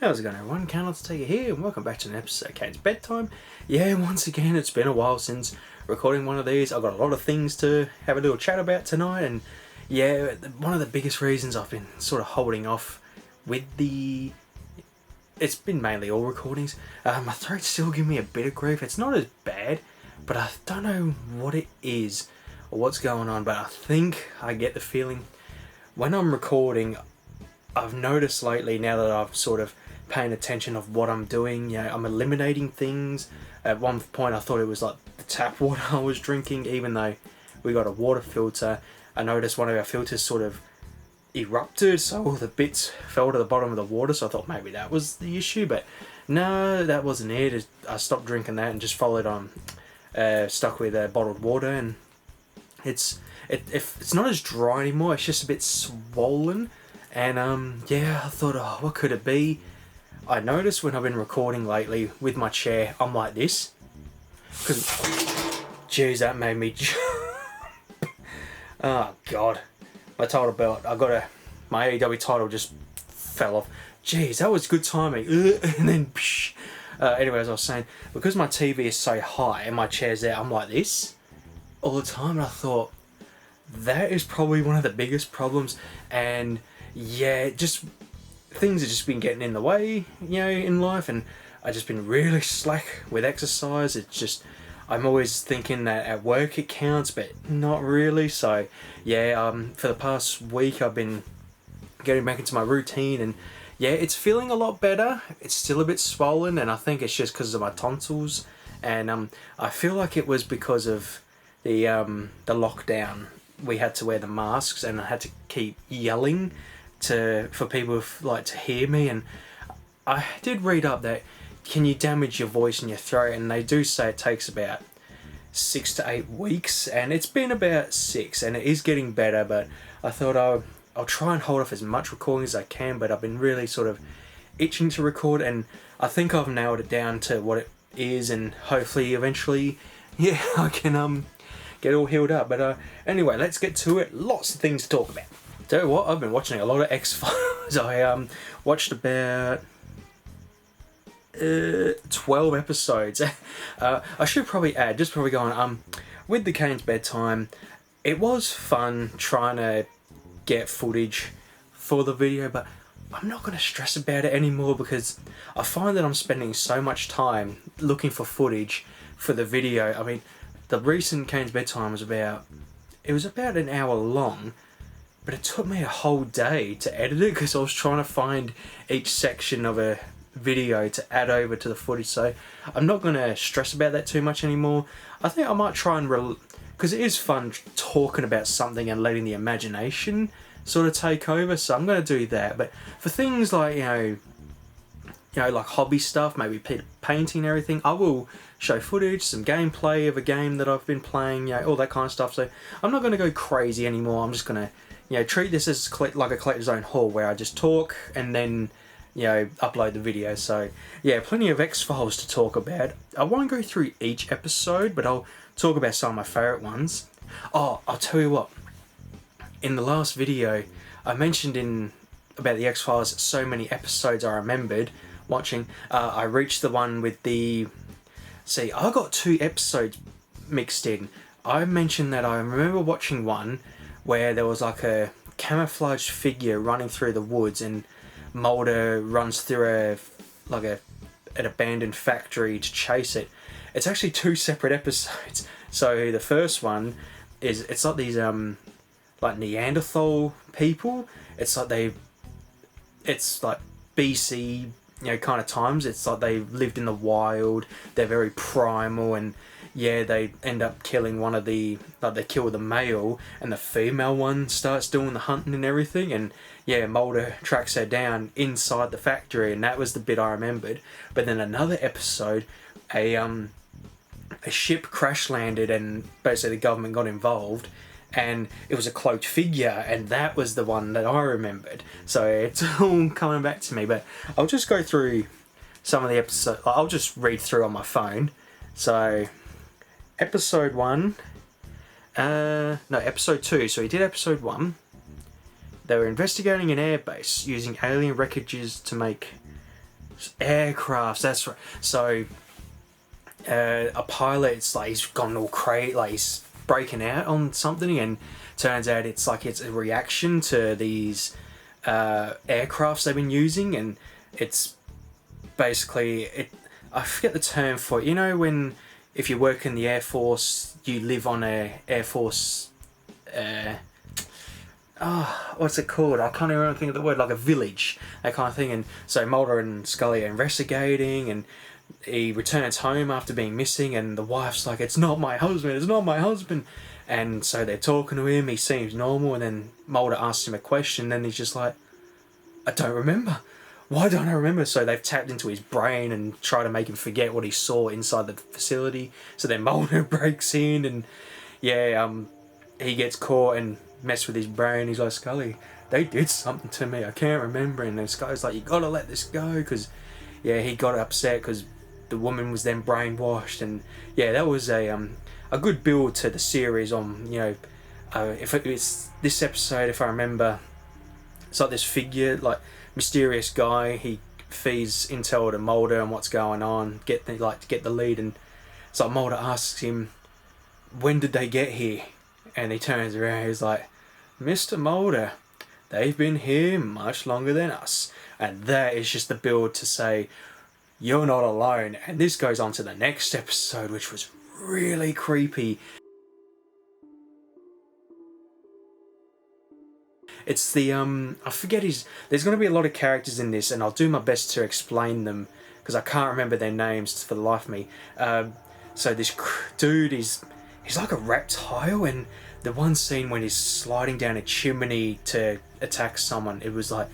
How's it going, everyone? KayneHunterTaker here, and welcome back to an episode of Kayne's Bedtime. Yeah, once again, it's been a while since recording one of these. I've got a lot of things to have a little chat about tonight, and yeah, one of the biggest reasons I've been sort of holding off with the... It's been mainly all recordings. My throat's still giving me a bit of grief. It's not as bad, but I don't know what it is or what's going on, but I think I get the feeling when I'm recording, I've noticed lately, now that I've sort of paying attention of what I'm doing, you know, I'm eliminating things. At one point I thought it was like the tap water I was drinking, even though we got a water filter. I noticed one of our filters sort of erupted, so all the bits fell to the bottom of the water, so I thought maybe that was the issue, but no, that wasn't it. I stopped drinking that and just followed on, stuck with bottled water, and it's not as dry anymore, it's just a bit swollen. And yeah, I thought, oh, what could it be? I noticed when I've been recording lately with my chair, I'm like this. Because, jeez, that made me jump. Oh, God. My title belt, my AEW title just fell off. Jeez, that was good timing. And then, psh. Anyway, as I was saying, because my TV is so high and my chair's there, I'm like this all the time. And I thought, that is probably one of the biggest problems. And yeah, just things have just been getting in the way, you know, in life, and I've just been really slack with exercise. It's just, I'm always thinking that at work it counts, but not really. So yeah, for the past week I've been getting back into my routine, and yeah, it's feeling a lot better. It's still a bit swollen, and I think it's just because of my tonsils, and I feel like it was because of the lockdown. We had to wear the masks, and I had to keep yelling for people to hear me, and I did read up that can you damage your voice and your throat, and they do say it takes about 6 to 8 weeks, and it's been about 6, and it is getting better. But I thought I'll try and hold off as much recording as I can, but I've been really sort of itching to record, and I think I've nailed it down to what it is, and hopefully eventually, yeah, I can get all healed up. But anyway, let's get to it. Lots of things to talk about. Tell you what, I've been watching a lot of X-Files. I watched about 12 episodes. I should probably add, just before we go on, with the Kayne's Bedtime, it was fun trying to get footage for the video, but I'm not going to stress about it anymore, because I find that I'm spending so much time looking for footage for the video. I mean, the recent Kayne's Bedtime was about an hour long, but it took me a whole day to edit it, because I was trying to find each section of a video to add over to the footage. So I'm not going to stress about that too much anymore. I think I might try and because it is fun talking about something and letting the imagination sort of take over, so I'm going to do that. But for things like, you know, like hobby stuff, maybe painting and everything, I will show footage, some gameplay of a game that I've been playing, you know, all that kind of stuff. So I'm not going to go crazy anymore. I'm just going to, you know, treat this as like a collector's own haul, where I just talk and then, you know, upload the video. So yeah, plenty of X-Files to talk about. I won't go through each episode, but I'll talk about some of my favourite ones. Oh, I'll tell you what, in the last video I mentioned about the X-Files, so many episodes I remembered watching. I reached the one with the... See, I got 2 episodes mixed in. I mentioned that I remember watching one where there was like a camouflaged figure running through the woods, and Mulder runs through an abandoned factory to chase it. It's actually 2 separate episodes. So the first one is, it's like these like Neanderthal people. It's like BC, you know, kind of times. It's like they lived in the wild. They're very primal, and yeah, they end up killing one of the, like, they kill the male, and the female one starts doing the hunting and everything, and yeah, Mulder tracks her down inside the factory, and that was the bit I remembered. But then another episode, a ship crash landed, and basically the government got involved, and it was a cloaked figure, and that was the one that I remembered. So it's all coming back to me. But I'll just go through some of the episodes. I'll just read through on my phone. So episode 1, episode 2. So he did episode 1. They were investigating an airbase using alien wreckages to make Aircrafts, that's right. So a pilot's like, he's gone all crazy, like he's breaking out on something, and turns out it's like it's a reaction to these aircrafts they've been using, and it's basically I forget the term for it. You know, when if you work in the Air Force, you live on a Air Force. What's it called? I can't even think of the word. Like a village, that kind of thing. And so Mulder and Scully are investigating, and he returns home after being missing, and the wife's like, "It's not my husband. It's not my husband." And so they're talking to him. He seems normal, and then Mulder asks him a question, and then he's just like, "I don't remember. Why don't I remember?" So they've tapped into his brain and try to make him forget what he saw inside the facility. So then Mulder breaks in, and he gets caught and mess with his brain. He's like, "Scully, they did something to me. I can't remember." And then Scully's like, "You gotta let this go," because he got upset because the woman was then brainwashed. And that was a good build to the series. On if it's this episode, if I remember, it's like this figure, like mysterious guy. He feeds intel to Mulder and what's going on. To get the lead, and so Mulder asks him, "When did they get here?" And he turns around. He's like, "Mr. Mulder, they've been here much longer than us." And that is just the build to say, you're not alone. And this goes on to the next episode, which was really creepy. It's the I forget there's going to be a lot of characters in this, and I'll do my best to explain them because I can't remember their names for the life of me. So this dude he's like a reptile, and the one scene when he's sliding down a chimney to attack someone, it was like,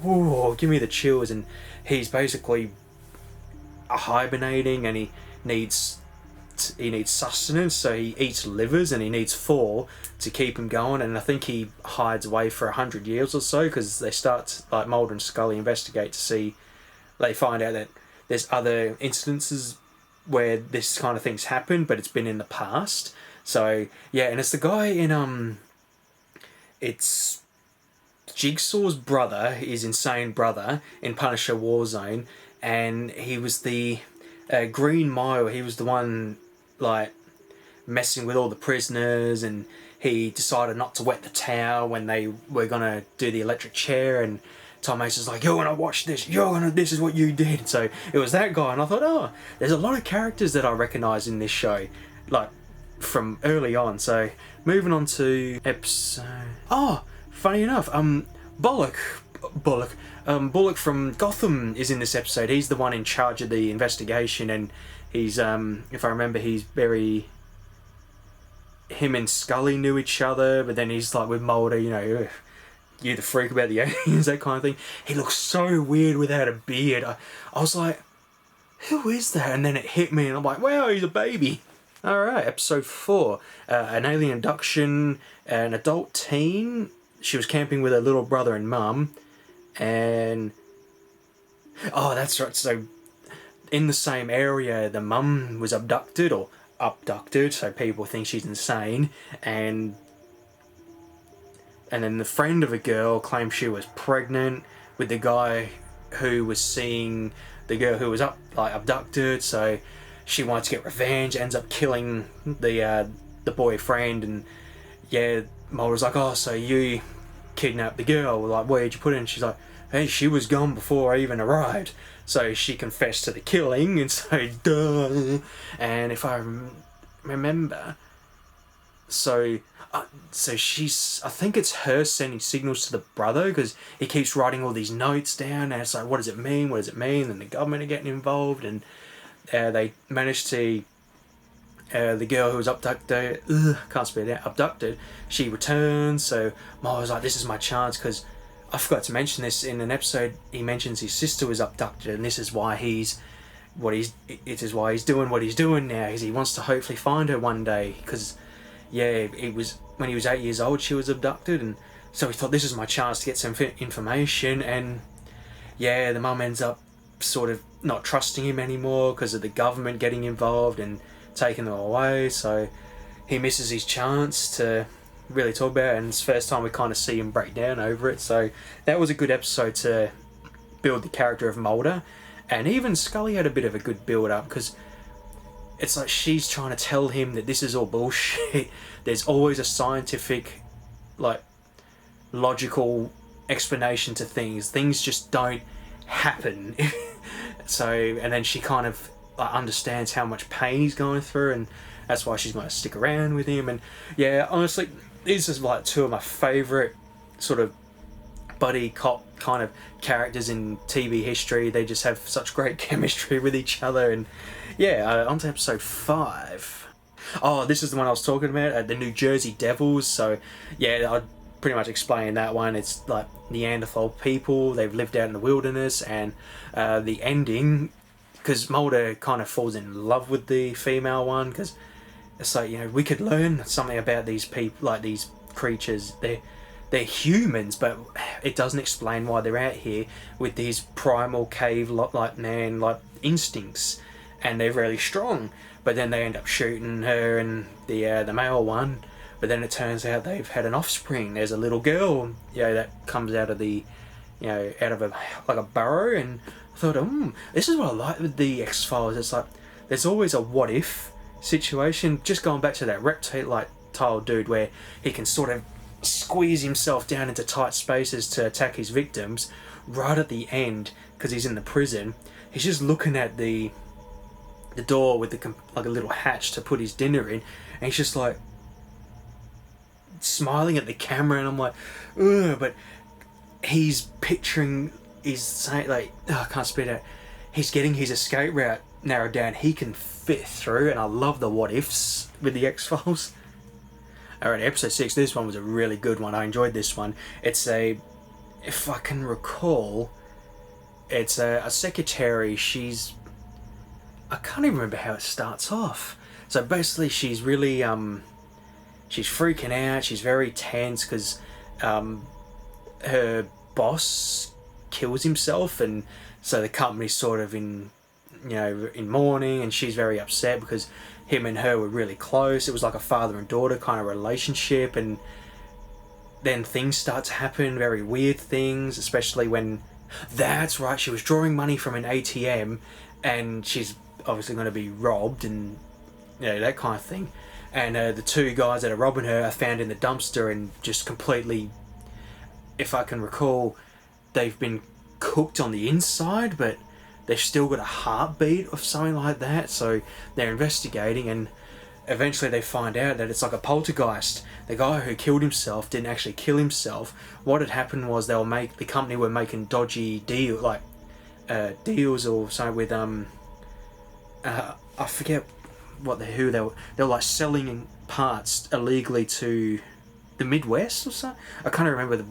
ooh, give me the chills. And he's basically hibernating, and he needs sustenance, so he eats livers, and he needs 4 to keep him going. And I think he hides away for 100 years or so, because they start, like Mulder and Scully investigate to see, they find out that there's other instances where this kind of things happen, but it's been in the past. So and it's the guy in it's Jigsaw's brother, his insane brother in Punisher Warzone, and he was the Green Mile. He was the one like messing with all the prisoners, and he decided not to wet the towel when they were gonna do the electric chair, and Tom Mason's like, "You're gonna watch this, this is what you did." So it was that guy, and I thought, there's a lot of characters that I recognise in this show, like from early on. So moving on to episode. Funny enough, Bullock from Gotham is in this episode. He's the one in charge of the investigation, and he's if I remember, him and Scully knew each other, but then he's like with Mulder, you the freak about the aliens, that kind of thing. He looks so weird without a beard. I was like, who is that? And then it hit me, and I'm like, wow, he's a baby. Alright, episode 4. An alien abduction, an adult teen. She was camping with her little brother and mum, and that's right, so in the same area the mum was abducted, so people think she's insane, and then the friend of a girl claimed she was pregnant with the guy who was seeing the girl who was abducted, so she wanted to get revenge, ends up killing the boyfriend. And Mulder's like, "Oh, so you kidnapped the girl, like where'd you put her?" And she's like, "Hey, she was gone before I even arrived." So she confessed to the killing, and so duh. And if I remember, so she's, I think it's her sending signals to the brother, because he keeps writing all these notes down, and it's like, what does it mean? And the government are getting involved, and they managed to the girl who was abducted, she returns. So Ma was like, this is my chance, because I forgot to mention this in an episode. He mentions his sister was abducted, and this is why he's doing what he's doing now, is he wants to hopefully find her one day, because it was when he was 8 years old she was abducted, and so he thought, this is my chance to get some information. And the mum ends up sort of not trusting him anymore because of the government getting involved and taking them away, so he misses his chance to really talk about it, and it's the first time we kind of see him break down over it. So that was a good episode to build the character of Mulder, and even Scully had a bit of a good build up, because it's like she's trying to tell him that this is all bullshit. There's always a scientific, like, logical explanation to things. Things just don't happen. So, and then she kind of like understands how much pain he's going through, and that's why she's going to stick around with him. And yeah, honestly, these are like two of my favourite sort of buddy cop kind of characters in TV history. They just have such great chemistry with each other. And yeah, on to episode 5. Oh, this is the one I was talking about, the New Jersey Devils. So yeah, I'd pretty much explain that one. It's like Neanderthal people, they've lived out in the wilderness, and the ending, because Mulder kind of falls in love with the female one, because it's like, you know, we could learn something about these people, like these creatures. They're humans, but it doesn't explain why they're out here with these primal cave like man like instincts, and they're really strong. But then they end up shooting her and the male one. But then it turns out they've had an offspring. There's a little girl, you know, that comes out of the, you know, out of a burrow. And I thought, this is what I like with the X-Files. It's like there's always a what if situation. Just going back to that reptile dude, where he can sort of squeeze himself down into tight spaces to attack his victims. Right at the end, because he's in the prison, he's just looking at the door with like a little hatch to put his dinner in, and he's just like smiling at the camera, and I'm like, ugh. But he's picturing, he's saying like, I can't spit out. He's getting his escape route narrowed down. He can fit through, and I love the what ifs with the X-Files. Alright, episode 6. This one was a really good one. I enjoyed this one. It's if I can recall, it's a secretary. I can't even remember how it starts off. So basically, she's really she's freaking out. She's very tense because her boss kills himself, and so the company's sort of in mourning, and she's very upset because him and her were really close. It was like a father and daughter kind of relationship, and then things start to happen, very weird things, especially when, that's right, she was drawing money from an ATM, and she's obviously going to be robbed, and that kind of thing. And the two guys that are robbing her are found in the dumpster and just completely, if I can recall, they've been cooked on the inside, but they've still got a heartbeat or something like that. So they're investigating, and eventually they find out that it's like a poltergeist. The guy who killed himself didn't actually kill himself. What had happened was the company were making dodgy deals or something with I forget who they were like selling parts illegally to the Midwest or something. I can't remember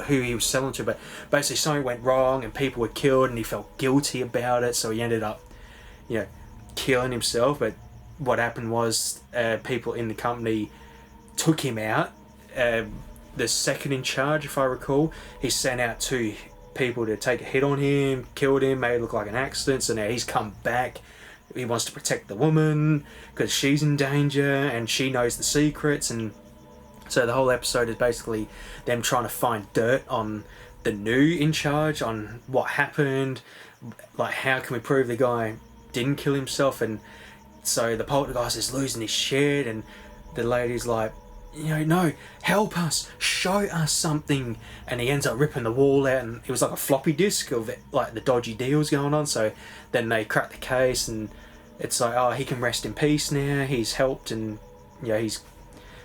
who he was selling to, but basically something went wrong and people were killed, and he felt guilty about it, so he ended up killing himself. But what happened was people in the company took him out. The second in charge, if I recall, he sent out 2 people to take a hit on him, killed him, made it look like an accident. So now he's come back. He wants to protect the woman because she's in danger and she knows the secrets. And so the whole episode is basically them trying to find dirt on the new in charge, on what happened, like how can we prove the guy didn't kill himself. And so the poltergeist is losing his shit, and the lady's like, no, help us, show us something. And he ends up ripping the wall out, and it was like a floppy disk of like the dodgy deals going on. So then they crack the case, and it's like, oh, he can rest in peace now, he's helped, and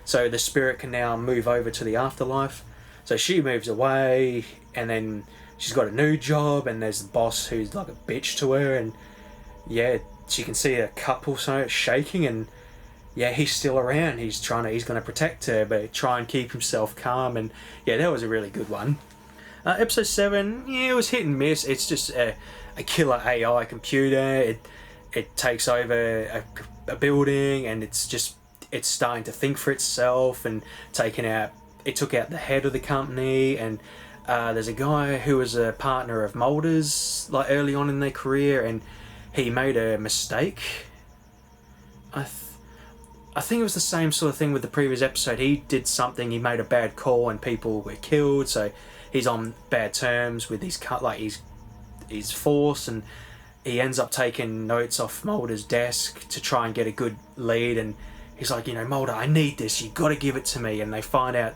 so the spirit can now move over to the afterlife. So she moves away, and then she's got a new job, and there's the boss who's like a bitch to her, and she can see a cup or so shaking, and he's still around. He's going to protect her, but try and keep himself calm. And that was a really good one. Episode 7, it was hit and miss. It's just a killer AI computer. It takes over a building, and it's starting to think for itself, and it took out the head of the company. And there's a guy who was a partner of Mulder's like early on in their career, and he made a mistake. I think it was the same sort of thing with the previous episode. He did something, he made a bad call, and people were killed, so he's on bad terms with his his force, and he ends up taking notes off Mulder's desk to try and get a good lead. And he's like, Mulder, I need this. You got to give it to me. And they find out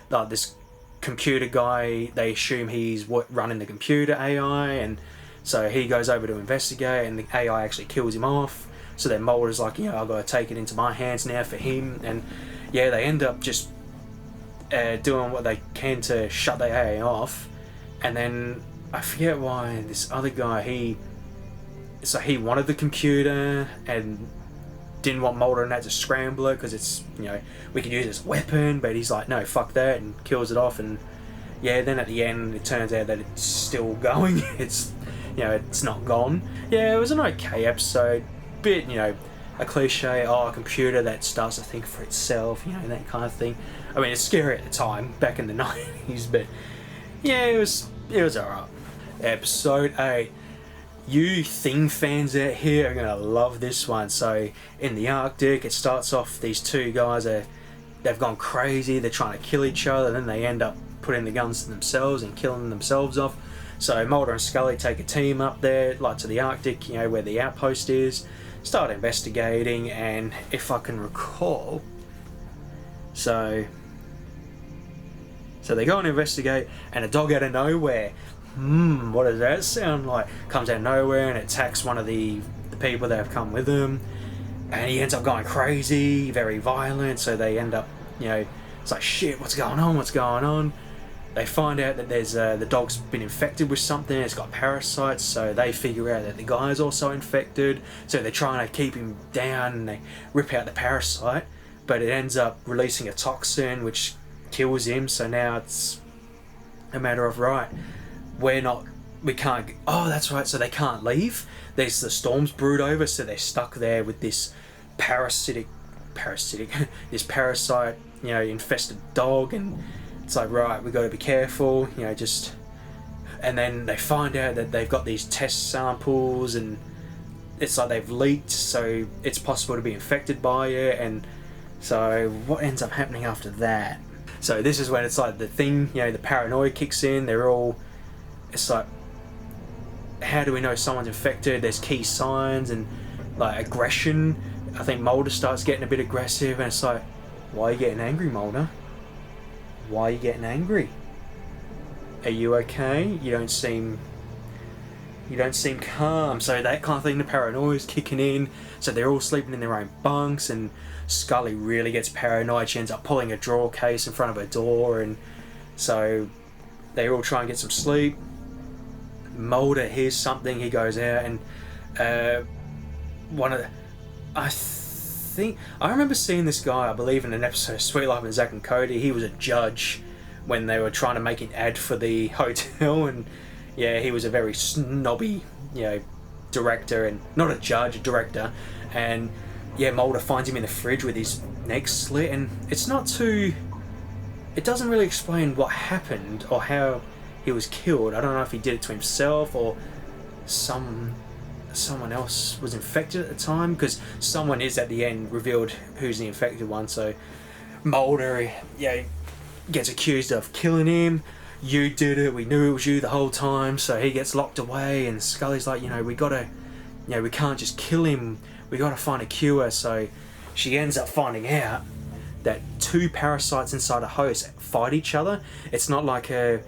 that this computer guy, they assume he's running the computer AI, and so he goes over to investigate, and the AI actually kills him off. So then Mulder's like, I've got to take it into my hands now for him. And yeah, they end up just doing what they can to shut the AI off. And then I forget why this other guy, he wanted the computer and didn't want Mulder and that to scramble it because it's, we could use it as a weapon, but he's like, no, fuck that, and kills it off. And yeah, then at the end it turns out that it's still going. It's, it's not gone. Yeah, it was an okay episode. Bit, a cliche, a computer that starts to think for itself, that kind of thing. I mean, it's scary at the time, back in the 90s, but yeah, it was alright. Episode 8. You Thing fans out here are gonna love this one. So in the Arctic, it starts off, these two guys they've gone crazy, they're trying to kill each other, and then they end up putting the guns to themselves and killing themselves off. So Mulder and Scully take a team up there, like to the Arctic, where the outpost is, start investigating, and if I can recall, so they go and investigate, and a dog out of nowhere, what does that sound like? Comes out of nowhere and attacks one of the people that have come with him, and he ends up going crazy, very violent. So they end up, it's like, shit, what's going on? They find out that there's the dog's been infected with something, it's got parasites, so they figure out that the guy's also infected, so they're trying to keep him down, and they rip out the parasite, but it ends up releasing a toxin which kills him. So now it's a matter of, right, we can't, that's right, so they can't leave. There's the storm's brewed over, so they're stuck there with this this parasite, infested dog, and it's like, right, we got to be careful, and then they find out that they've got these test samples, and it's like they've leaked, so it's possible to be infected by it. And so what ends up happening after that? So this is when it's like the thing, the paranoia kicks in. It's like, how do we know someone's infected? There's key signs and like aggression. I think Mulder starts getting a bit aggressive, and it's like, why are you getting angry, Mulder? Why are you getting angry? Are you okay? You don't seem calm. So that kind of thing, the paranoia is kicking in. So they're all sleeping in their own bunks, and Scully really gets paranoid. She ends up pulling a drawer case in front of her door, and so they all try and get some sleep. Mulder hears something, he goes out, and I remember seeing this guy, I believe in an episode of Sweet Life of Zack and Cody. He was a judge when they were trying to make an ad for the hotel, and yeah, he was a very snobby, director, and not a judge, a director. And yeah, Mulder finds him in the fridge with his neck slit, and it doesn't really explain what happened or how he was killed. I don't know if he did it to himself or someone else was infected at the time, because someone is at the end revealed who's the infected one. So Mulder, gets accused of killing him. You did it, we knew it was you the whole time. So he gets locked away, and Scully's like, we can't just kill him, we gotta find a cure. So she ends up finding out that two parasites inside a host fight each other. It's not like a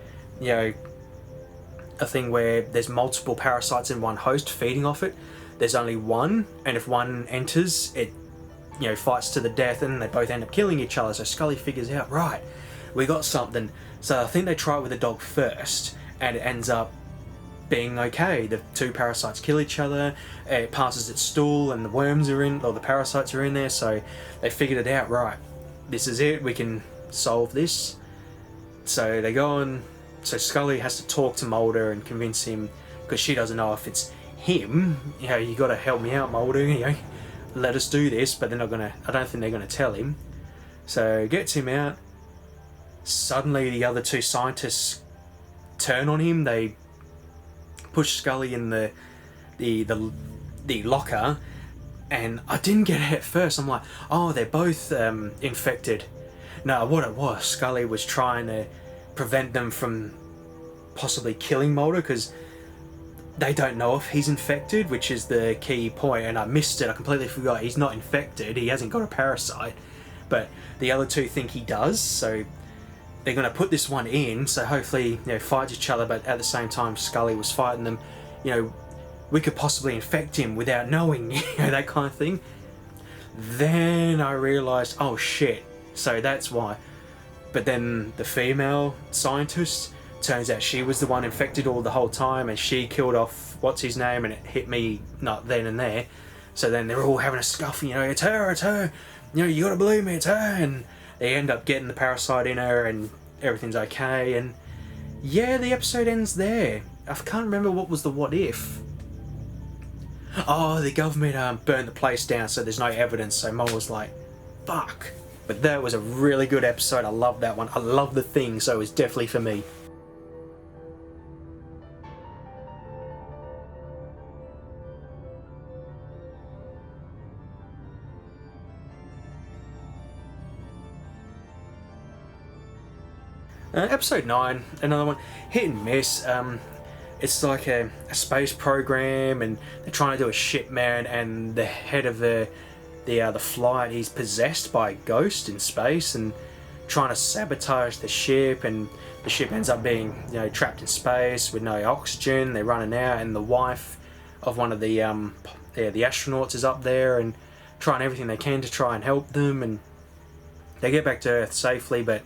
thing where there's multiple parasites in one host feeding off it. There's only one, and if one enters, it fights to the death, and they both end up killing each other. So Scully figures out, right, we got something. So I think they try it with the dog first, and it ends up being okay. The two parasites kill each other, it passes its stool, and the worms are in, or the parasites are in there. So they figured it out, right, this is it, we can solve this. So they go on. So Scully has to talk to Mulder and convince him, because she doesn't know if it's him. You got to help me out, Mulder. Let us do this. But they're not gonna. I don't think they're gonna tell him. So gets him out. Suddenly, the other two scientists turn on him. They push Scully in the locker, and I didn't get it at first. I'm like, oh, they're both infected. No, what it was, Scully was trying to prevent them from possibly killing Mulder, because they don't know if he's infected, which is the key point, and I missed it. I completely forgot. He's not infected. He hasn't got a parasite, but the other two think he does. So they're going to put this one in. So hopefully, fights each other. But at the same time, Scully was fighting them. We could possibly infect him without knowing. That kind of thing. Then I realised, oh shit. So that's why. But then the female scientist, turns out she was the one infected all the whole time, and she killed off what's his name, and it hit me not then and there. So then they're all having a scuffle, it's her, you gotta believe me, it's her, and they end up getting the parasite in her, and everything's okay, and yeah, the episode ends there. I can't remember what was the what if. Oh, the government burned the place down, so there's no evidence, so Mo was like, fuck. But that was a really good episode. I love that one. I love the thing, so it's definitely for me. Episode 9, another one, hit and miss. It's like a space program, and they're trying to do a ship, man, and the head of the flight, he's possessed by a ghost in space and trying to sabotage the ship, and the ship ends up being trapped in space with no oxygen. They're running out, and the wife of one of the astronauts is up there and trying everything they can to try and help them, and they get back to Earth safely, but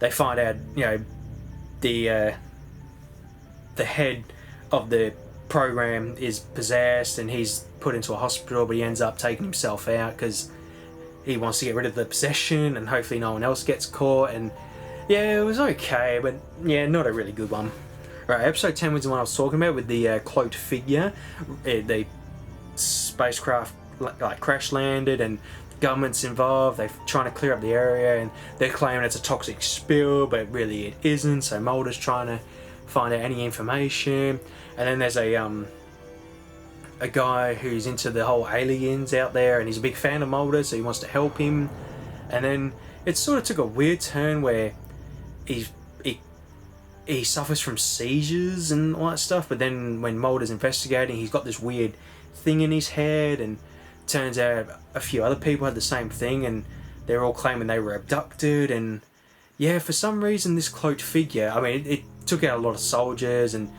they find out, the head of the program is possessed, and he's put into a hospital, but he ends up taking himself out because he wants to get rid of the possession, and hopefully no one else gets caught. And yeah, it was okay, but yeah, not a really good one. Right, episode 10 was the one I was talking about with the cloaked figure. The spacecraft crash landed, and government's involved. They're trying to clear up the area, and they're claiming it's a toxic spill, but really it isn't. So Mulder's trying to find out any information, and then there's a guy who's into the whole aliens out there, and he's a big fan of Mulder, so he wants to help him. And then it sort of took a weird turn where he suffers from seizures and all that stuff, but then when Mulder's investigating, he's got this weird thing in his head, and turns out a few other people had the same thing, and they're all claiming they were abducted. And yeah, for some reason this cloaked figure, I mean, it took out a lot of soldiers, and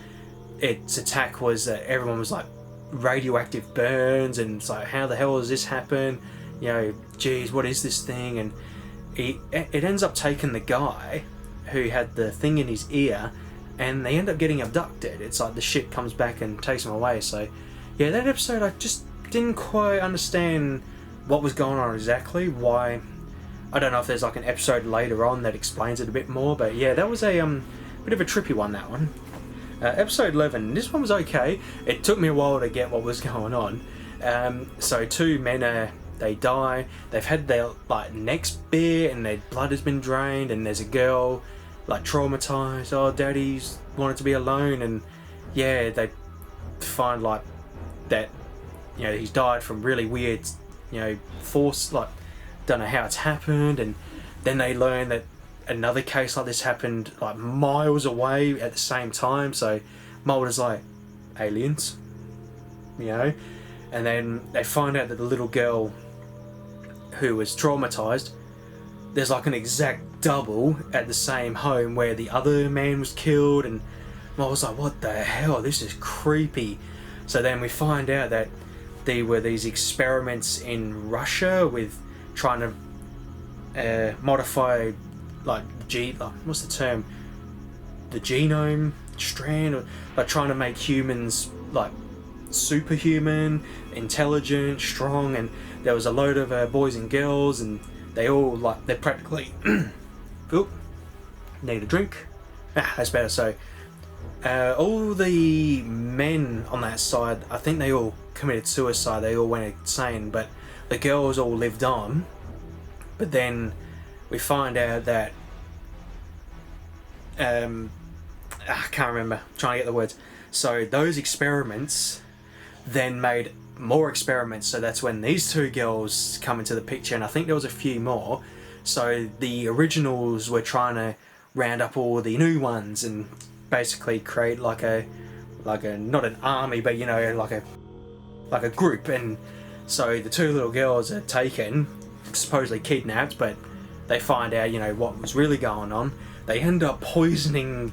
its attack was that everyone was like radioactive burns, and it's like, how the hell does this happen? Geez, what is this thing? And it ends up taking the guy who had the thing in his ear, and they end up getting abducted. It's like the ship comes back and takes them away. So yeah, that episode, I just didn't quite understand what was going on exactly, why. I don't know if there's like an episode later on that explains it a bit more, but yeah, that was a bit of a trippy one, that one. Episode 11, this one was okay. It took me a while to get what was going on. So two men, they die, they've had their necks bare, and their blood has been drained, and there's a girl traumatized. Oh, daddy's wanted to be alone, and yeah, they find that he's died from really weird force, don't know how it's happened. And then they learn that another case like this happened miles away at the same time. So Mulder's like, aliens, and then they find out that the little girl who was traumatized, there's an exact double at the same home where the other man was killed. And I was like, what the hell, this is creepy. So then we find out that there were these experiments in Russia with trying to modify what's the term, the genome strand, or trying to make humans superhuman, intelligent, strong. And there was a load of boys and girls, and they all they're practically oop, need a drink. That's better. So all the men on that side, I think they all committed suicide. They all went insane, but the girls all lived on. But then we find out that I can't remember, I'm trying to get the words. So those experiments then made more experiments, so that's when these two girls come into the picture, and I think there was a few more. So the originals were trying to round up all the new ones and basically create a not an army, but you know, like a group. And so the two little girls are taken, supposedly kidnapped, but they find out, you know, what was really going on. They end up poisoning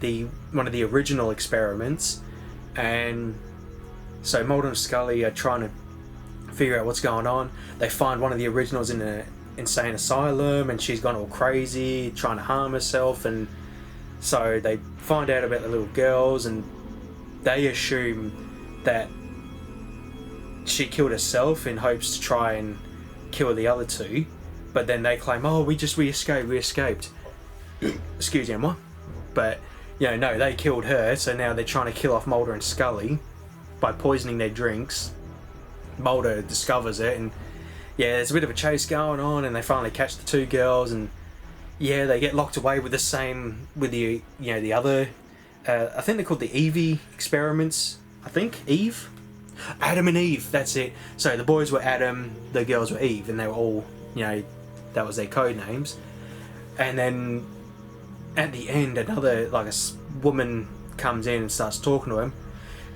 one of the original experiments, and so Mulder and Scully are trying to figure out what's going on. They find one of the originals in an insane asylum, and she's gone all crazy, trying to harm herself, and so they find out about the little girls, and they assume that she killed herself in hopes to try and kill the other two, but then they claim, oh, we escaped. Excuse me, Emma. But, you know, no, they killed her, so now they're trying to kill off Mulder and Scully by poisoning their drinks. Mulder discovers it, and yeah, there's a bit of a chase going on, and they finally catch the two girls, and yeah, they get locked away with the other, I think they're called the Evie experiments. I think Eve, Adam and Eve. That's it. So the boys were Adam, the girls were Eve, and they were all, you know, that was their code names. And then at the end, another woman comes in and starts talking to him.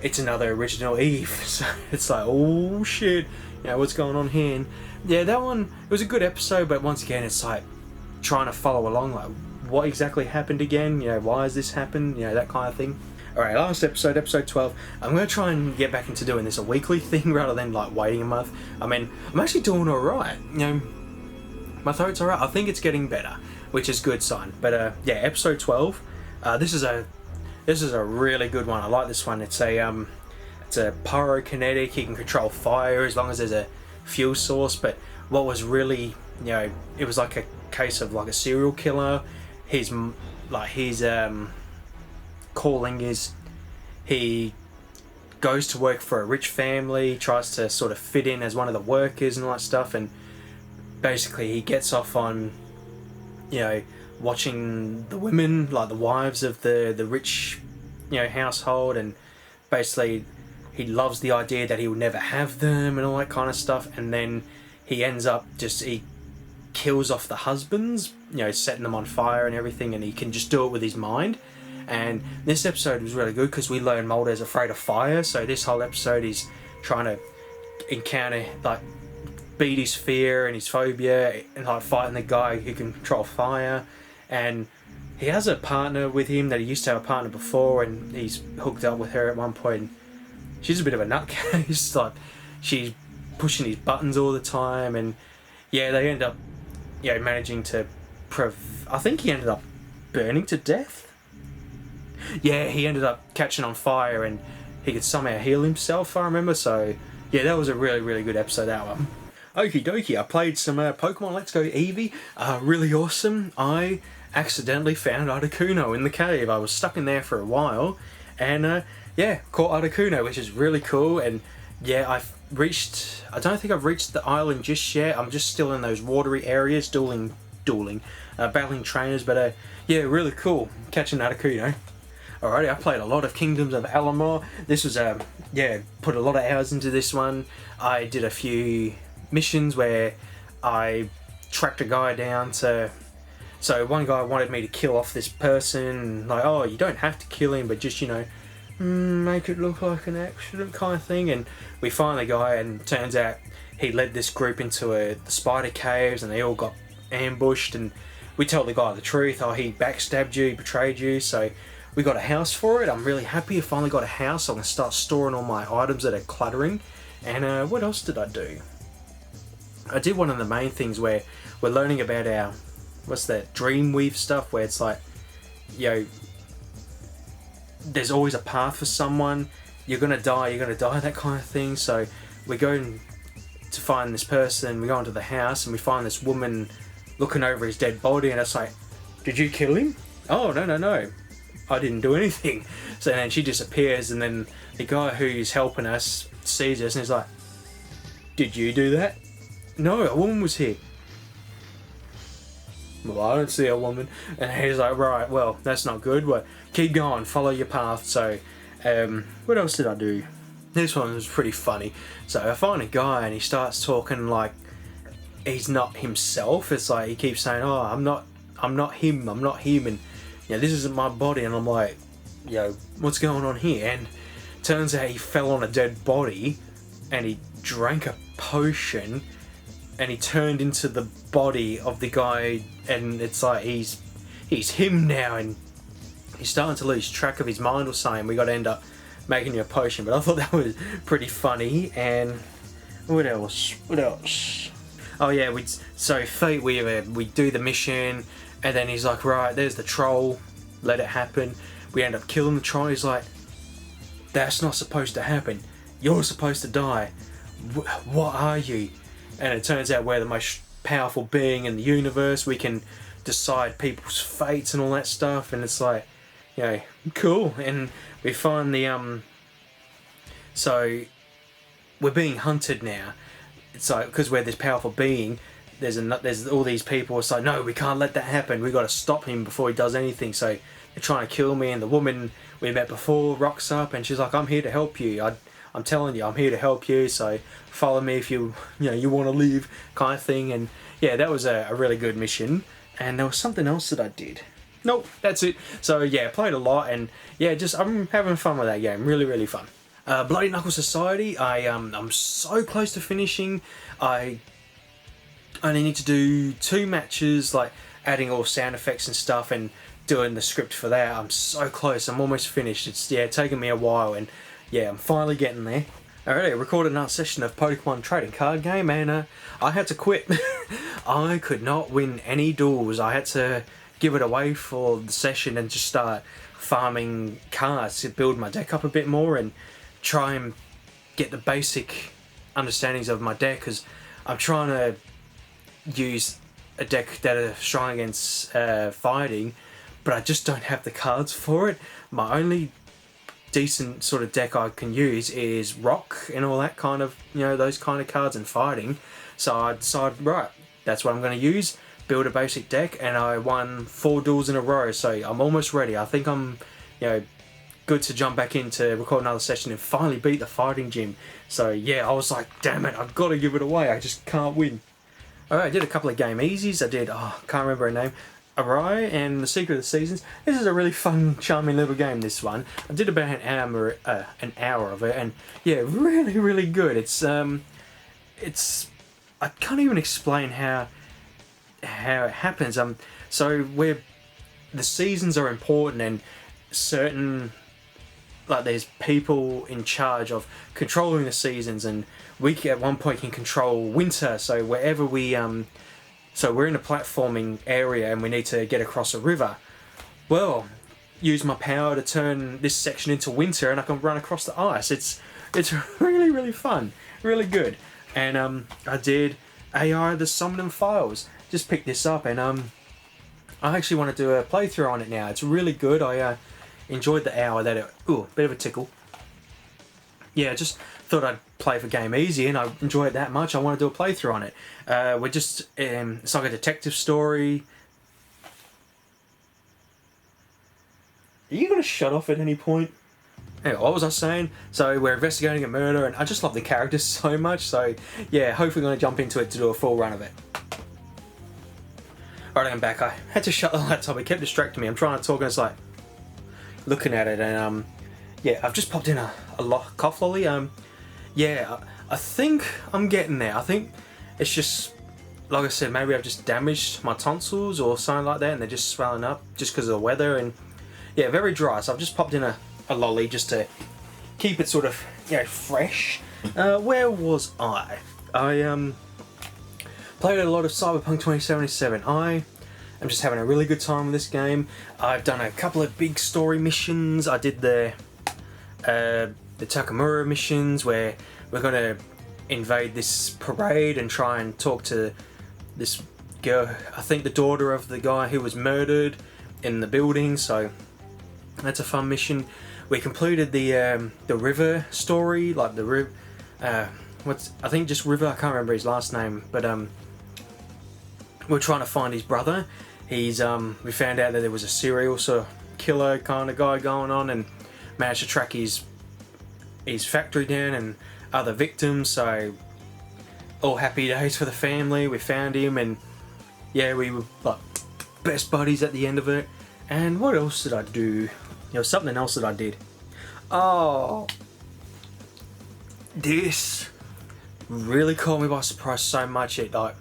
It's another original Eve. So it's like, oh shit, you know, what's going on here? And yeah, that one, it was a good episode, but once again, it's like trying to follow along, like what exactly happened again, you know, why has this happened, you know, that kind of thing. Alright, last episode, episode 12. I'm going to try and get back into doing this a weekly thing rather than like waiting a month. I mean, I'm actually doing alright, you know, my throat's alright. I think it's getting better, which is a good sign. But yeah, episode 12, this is a really good one. I like this one. It's a pyrokinetic. You can control fire as long as there's a fuel source. But what was really, you know, it was like a case of like a serial killer. His calling is he goes to work for a rich family, tries to sort of fit in as one of the workers and all that stuff, and basically he gets off on, you know, watching the women, like the wives of the rich, you know, household, and basically he loves the idea that he will never have them and all that kind of stuff. And then he ends up he kills off the husbands, you know, setting them on fire and everything, and he can just do it with his mind. And this episode was really good because we learn Mulder's afraid of fire, so this whole episode he's trying to encounter, like, beat his fear and his phobia, and like fighting the guy who can control fire. And he has a partner with him that he used to have a partner before, and he's hooked up with her at one point. She's a bit of a nutcase, like she's pushing his buttons all the time, and yeah, they end up, you know, managing to I think he ended up burning to death. Yeah, he ended up catching on fire, and he could somehow heal himself, I remember. So yeah, that was a really, really good episode, that one. Okie dokie, I played some Pokemon Let's Go Eevee. Really awesome. I accidentally found Articuno in the cave. I was stuck in there for a while, and yeah, caught Articuno, which is really cool. And yeah, I don't think I've reached the island just yet. I'm just still in those watery areas, battling trainers, but yeah, really cool catching Articuno. Alrighty, I played a lot of Kingdoms of Alamar. This was yeah, put a lot of hours into this one. I did a few missions where I tracked a guy down to... So one guy wanted me to kill off this person, like, oh, you don't have to kill him, but just, you know, make it look like an accident kind of thing. And we find the guy, and turns out he led this group into the spider caves, and they all got ambushed, and we tell the guy the truth. Oh, he backstabbed you, he betrayed you, so we got a house for it. I'm really happy I finally got a house. I'm going to start storing all my items that are cluttering. And what else did I do? I did one of the main things where we're learning about our, what's that, Dreamweave stuff, where it's like, you know, there's always a path for someone. You're going to die, that kind of thing. So we go to find this person, we go into the house, and we find this woman looking over his dead body, and it's like, did you kill him? Oh, no. I didn't do anything. So then she disappears, and then the guy who's helping us sees us, and he's like, did you do that? No, a woman was here. Well, I don't see a woman. And he's like, right, well, that's not good, but keep going, follow your path. So, what else did I do? This one was pretty funny. So I find a guy, and he starts talking like he's not himself. It's like he keeps saying, oh, I'm not him, and you know, this isn't my body. And I'm like, yo, what's going on here? And turns out he fell on a dead body, and he drank a potion, and he turned into the body of the guy, and it's like he's him now, and he's starting to lose track of his mind or something. We got to end up making him a potion, but I thought that was pretty funny. And what else? Oh yeah, so Fate, we do the mission, and then he's like, right, there's the troll, let it happen. We end up killing the troll. He's like, that's not supposed to happen. You're supposed to die. What are you? And it turns out we're the most powerful being in the universe. We can decide people's fates and all that stuff. And it's like, you know, cool. And we find the so we're being hunted now. It's like, because we're this powerful being, there's all these people. It's like, no, we can't let that happen. We got to stop him before he does anything. So they're trying to kill me. And the woman we met before rocks up, and she's like, I'm here to help you. I'm telling you, I'm here to help you, so follow me if you want to leave, kind of thing. And yeah, that was a really good mission. And there was something else that I did. Nope, that's it. So yeah, played a lot, and yeah, I'm having fun with that game. Really, really fun. Bloody Knuckle Society, I'm so close to finishing. I only need to do 2 matches, like adding all sound effects and stuff, and doing the script for that. I'm so close. I'm almost finished. It's taken me a while, and yeah, I'm finally getting there. Alright, I recorded another session of Pokemon trading card game, and I had to quit. I could not win any duels. I had to give it away for the session and just start farming cards to build my deck up a bit more and try and get the basic understandings of my deck, because I'm trying to use a deck that is strong against fighting, but I just don't have the cards for it. My only decent sort of deck I can use is rock and all that kind of, those kind of cards and fighting. So I decided, right, that's what I'm going to use, build a basic deck, and I won 4 duels in a row, so I'm almost ready. I think I'm, good to jump back in to record another session and finally beat the fighting gym. So yeah, I was like, damn it, I've got to give it away, I just can't win. Alright, I did a couple of game easies. I did, can't remember her name, Arai and The Secret of the Seasons. This is a really fun, charming little game, this one. I did about an hour of it, and yeah, really, really good. It's I can't even explain how it happens. So the seasons are important, and certain, like, there's people in charge of controlling the seasons, and we at one point can control winter. So wherever we so we're in a platforming area and we need to get across a river. Well, use my power to turn this section into winter, and I can run across the ice. It's really, really fun, really good. And I did AI the Summoning Files. Just picked this up, and I actually want to do a playthrough on it now. It's really good. I enjoyed the hour that it. Ooh, bit of a tickle. Yeah, just thought I'd play for Game Easy, and I enjoy it that much. I want to do a playthrough on it. We're just it's like a detective story. Are you gonna shut off at any point? Anyway, what was I saying? So we're investigating a murder, and I just love the characters so much. So yeah, hopefully I'm gonna jump into it to do a full run of it. Alright, I'm back. I had to shut the laptop. It kept distracting me. I'm trying to talk, and it's like looking at it, and yeah, I've just popped in a cough lolly. Yeah, I think I'm getting there. I think it's just, like I said, maybe I've just damaged my tonsils or something like that, and they're just swelling up just because of the weather, and yeah, very dry. So I've just popped in a lolly just to keep it sort of, fresh. Where was I? I played a lot of Cyberpunk 2077. I am just having a really good time with this game. I've done a couple of big story missions. I did the Takamura missions, where we're going to invade this parade and try and talk to this girl, I think the daughter of the guy who was murdered in the building, so that's a fun mission. We completed the River story, like the River, I think just River, I can't remember his last name, but we're trying to find his brother. He's we found out that there was a serial killer kind of guy going on, and managed to track his factory down and other victims. So all happy days for the family. We found him, and yeah, we were like best buddies at the end of it. And what else did I do? Something else that I did. Oh, this really caught me by surprise so much it like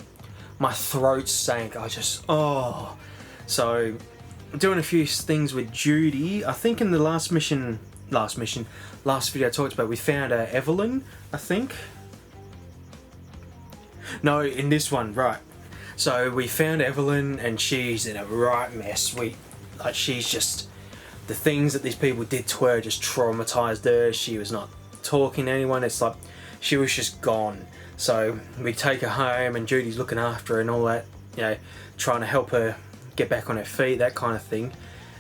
my throat sank. I just so doing a few things with Judy. I think in the last video I talked about, we found Evelyn, I think. No, in this one, right. So we found Evelyn and she's in a right mess. She's just, the things that these people did to her just traumatized her. She was not talking to anyone. It's like she was just gone. So we take her home and Judy's looking after her and all that, you know, trying to help her get back on her feet, that kind of thing.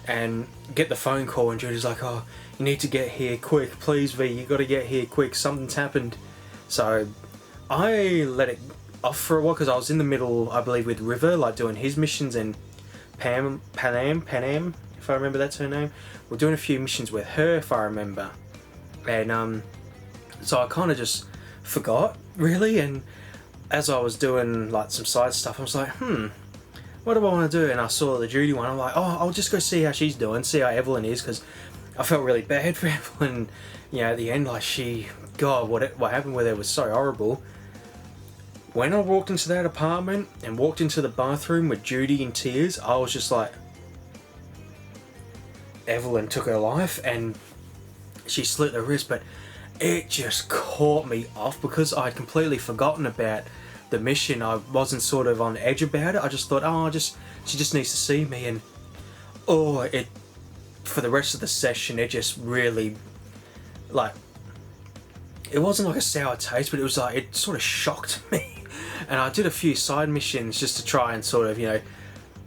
And get the phone call and Judy's like, oh, you need to get here quick, please V, you gotta get here quick, something's happened. So I let it off for a while because I was in the middle, I believe, with River, like doing his missions, and Panam, if I remember that's her name. We're doing a few missions with her, if I remember. And so I kind of just forgot, really, and as I was doing like some side stuff, I was like, what do I want to do? And I saw the Judy one, I'm like, oh, I'll just go see how she's doing, see how Evelyn is, because I felt really bad for Evelyn, you know, at the end, like God, what happened with her was so horrible. When I walked into that apartment and walked into the bathroom with Judy in tears, I was just like, Evelyn took her life and she slit her wrist, but it just caught me off because I'd completely forgotten about the mission. I wasn't sort of on edge about it. I just thought, oh, she just needs to see me, and for the rest of the session, it just really, like, it wasn't like a sour taste, but it was like, it sort of shocked me. And I did a few side missions just to try and sort of, you know,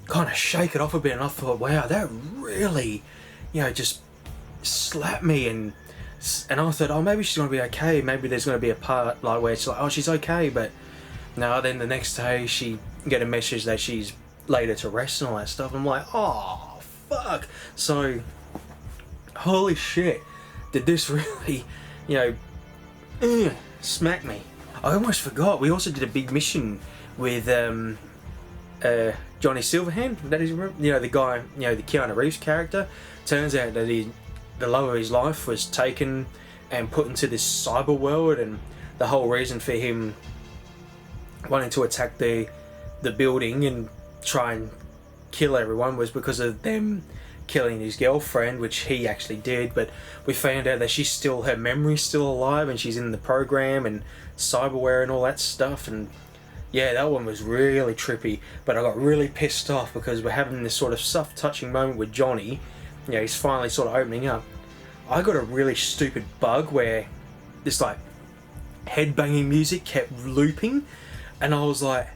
kind of shake it off a bit, and I thought, wow, that really, you know, just slapped me, and I thought, oh, maybe she's going to be okay, maybe there's going to be a part like where it's like, oh, she's okay, but no, then the next day she get a message that she's laid her to rest and all that stuff. I'm like, oh, fuck. So, holy shit, did this really, you know, smack me. I almost forgot, we also did a big mission with Johnny Silverhand, that is, you know, the guy, you know, the Keanu Reeves character. Turns out that the love of his life was taken and put into this cyber world, and the whole reason for him wanting to attack the building and try and kill everyone was because of them killing his girlfriend, which he actually did. But we found out that her memory's still alive, and she's in the program and cyberware and all that stuff. And yeah, that one was really trippy, but I got really pissed off because we're having this sort of soft touching moment with Johnny. You know, he's finally sort of opening up. I got a really stupid bug where this like headbanging music kept looping, and I was like,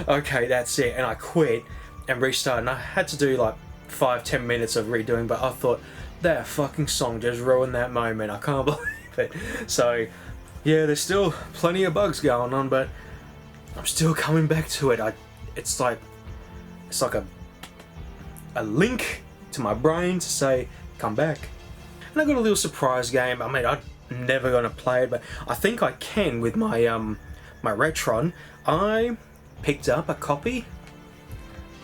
okay, that's it. And I quit and restarted, and I had to do like 5-10 minutes of redoing, but I thought, that fucking song just ruined that moment. I can't believe it. So yeah, there's still plenty of bugs going on, but I'm still coming back to it. It's like a link to my brain to say, come back. And I got a little surprise game. I mean, I'm never gonna play it, but I think I can with my my Retron. I picked up a copy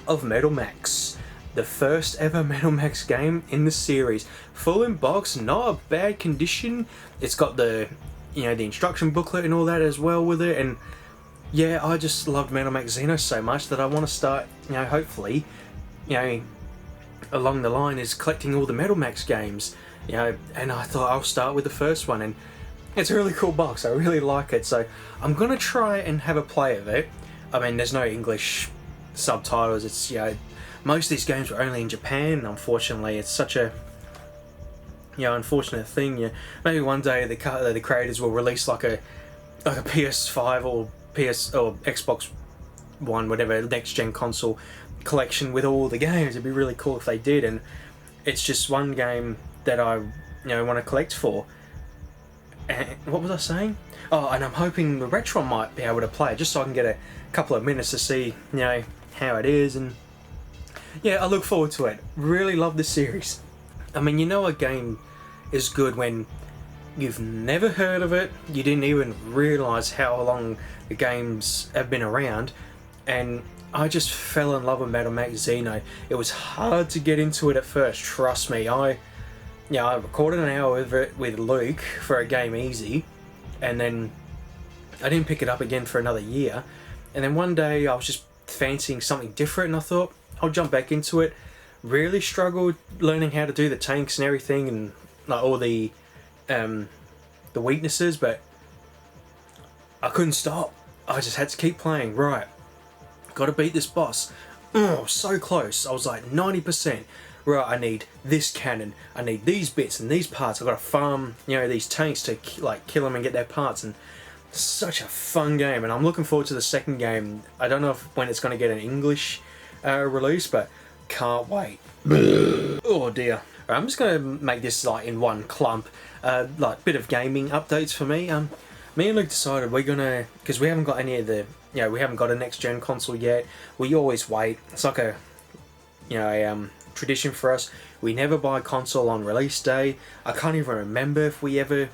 of Metal Max, the first ever Metal Max game in the series. Full in box, not a bad condition. It's got the, you know, the instruction booklet and all that as well with it. And yeah, I just loved Metal Max Xeno so much that I want to start, you know, hopefully, you know, along the line is collecting all the Metal Max games, you know. And I thought I'll start with the first one, and it's a really cool box. I really like it, so I'm gonna try and have a play of it. I mean, there's no English subtitles. It's, you know, most of these games were only in Japan. Unfortunately, it's such a, you know, unfortunate thing. Yeah, maybe one day the creators will release like a PS5 or Xbox One, whatever, next gen console collection with all the games. It'd be really cool if they did. And it's just one game that I, you know, want to collect for. And what was I saying? Oh, and I'm hoping the Retron might be able to play it, just so I can get a couple of minutes to see, you know, how it is. And yeah, I look forward to it. Really love this series. I mean, you know, a game is good when you've never heard of it, you didn't even realise how long the games have been around, and I just fell in love with Metal Max Xeno. It was hard to get into it at first, trust me. yeah, I recorded an hour with Luke for a game easy, and then I didn't pick it up again for another year. And then one day I was just fancying something different, and I thought I'll jump back into it. Really struggled learning how to do the tanks and everything, and like all the weaknesses, but I couldn't stop. I just had to keep playing. Right, got to beat this boss. Oh, so close. I was like 90%. Right, I need this cannon, I need these bits and these parts, I've got to farm, you know, these tanks to like kill them and get their parts, and such a fun game, and I'm looking forward to the second game. I don't know when it's going to get an English release, but can't wait. Oh dear. Right, I'm just going to make this like in one clump, like bit of gaming updates for me. Me and Luke decided we're gonna, because we haven't got any of the, you know, we haven't got a next gen console yet. We always wait. It's like a, you know, tradition for us. We never buy a console on release day. I can't even remember if we ever,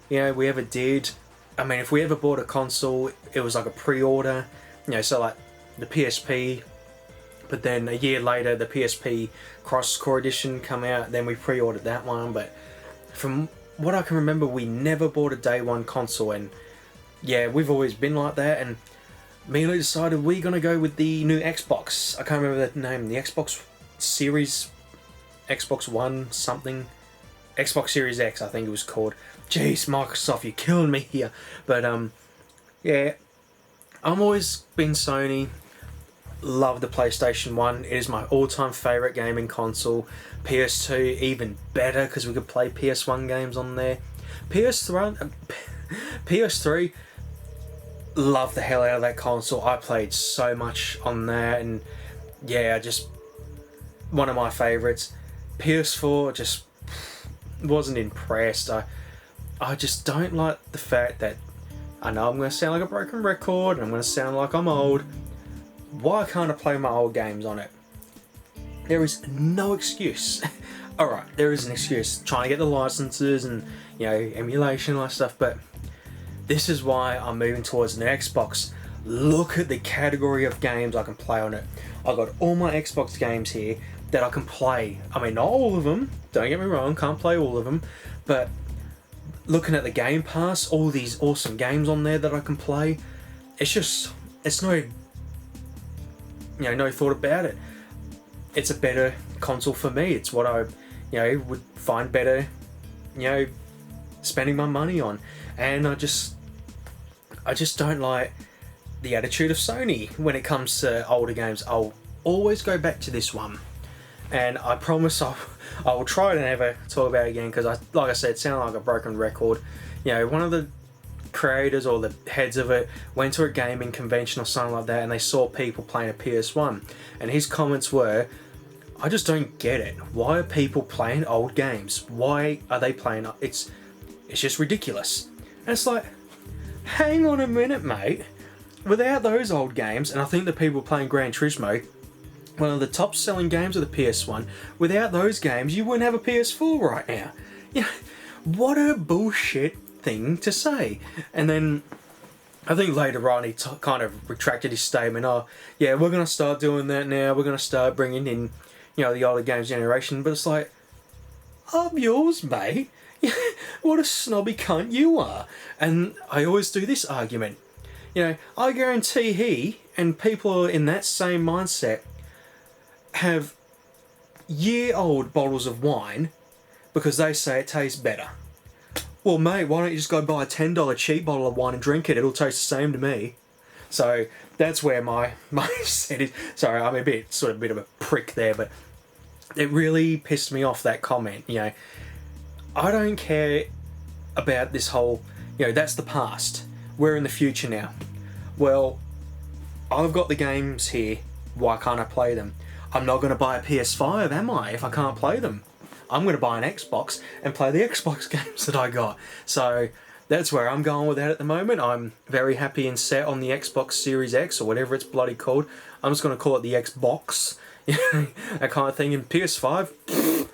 you know, we ever did. I mean, if we ever bought a console, it was like a pre-order, you know, so like the PSP, but then a year later the PSP Cross-Core Edition come out, then we pre-ordered that one. But from what I can remember, we never bought a day one console, and yeah, we've always been like that. And me and Luke decided we're gonna go with the new Xbox. I can't remember the name, the Xbox Series, Xbox One something, Xbox Series X I think it was called. Jeez, Microsoft, you're killing me here. But yeah, I'm always been Sony. Love the PlayStation 1. It is my all-time favourite gaming console. PS2 even better because we could play PS1 games on there. PS3, love the hell out of that console. I played so much on there, and yeah, just one of my favourites. PS4 just wasn't impressed. I just don't like the fact that, I know I'm going to sound like a broken record and I'm going to sound like I'm old. Why can't I play my old games on it? There is no excuse. Alright, there is an excuse. Trying to get the licenses and, you know, emulation and all that stuff, but this is why I'm moving towards an Xbox. Look at the category of games I can play on it. I've got all my Xbox games here that I can play. I mean, not all of them, don't get me wrong, can't play all of them, but looking at the Game Pass, all these awesome games on there that I can play, it's no, you know, no thought about it. It's a better console for me. It's what I, you know, would find better, you know, spending my money on. And I just don't like the attitude of Sony when it comes to older games. I'll always go back to this one, and I promise I will try to never talk about it again, because like I said, it sounded like a broken record. You know, one of the creators or the heads of it went to a gaming convention or something like that, and they saw people playing a PS1, and his comments were, I just don't get it. Why are people playing old games? Why are they playing? It's just ridiculous. And it's like, hang on a minute, mate. Without those old games, and I think the people playing Gran Turismo, one of the top selling games of the PS1, without those games you wouldn't have a PS4 right now. You know, what a bullshit thing to say. And then I think later on he kind of retracted his statement. Oh yeah, we're going to start doing that now, we're going to start bringing in, you know, the older games generation. But it's like, I'm yours, mate. What a snobby cunt you are. And I always do this argument. You know, I guarantee he and people in that same mindset have year-old bottles of wine because they say it tastes better. Well, mate, why don't you just go buy a $10 cheap bottle of wine and drink it? It'll taste the same to me. So that's where my set is. Sorry, I'm a bit of a prick there, but it really pissed me off, that comment. You know, I don't care about this whole, you know, that's the past. We're in the future now. Well, I've got the games here. Why can't I play them? I'm not going to buy a PS5, am I, if I can't play them? I'm going to buy an Xbox and play the Xbox games that I got. So that's where I'm going with that at the moment. I'm very happy and set on the Xbox Series X, or whatever it's bloody called. I'm just going to call it the Xbox. That kind of thing. And PS5,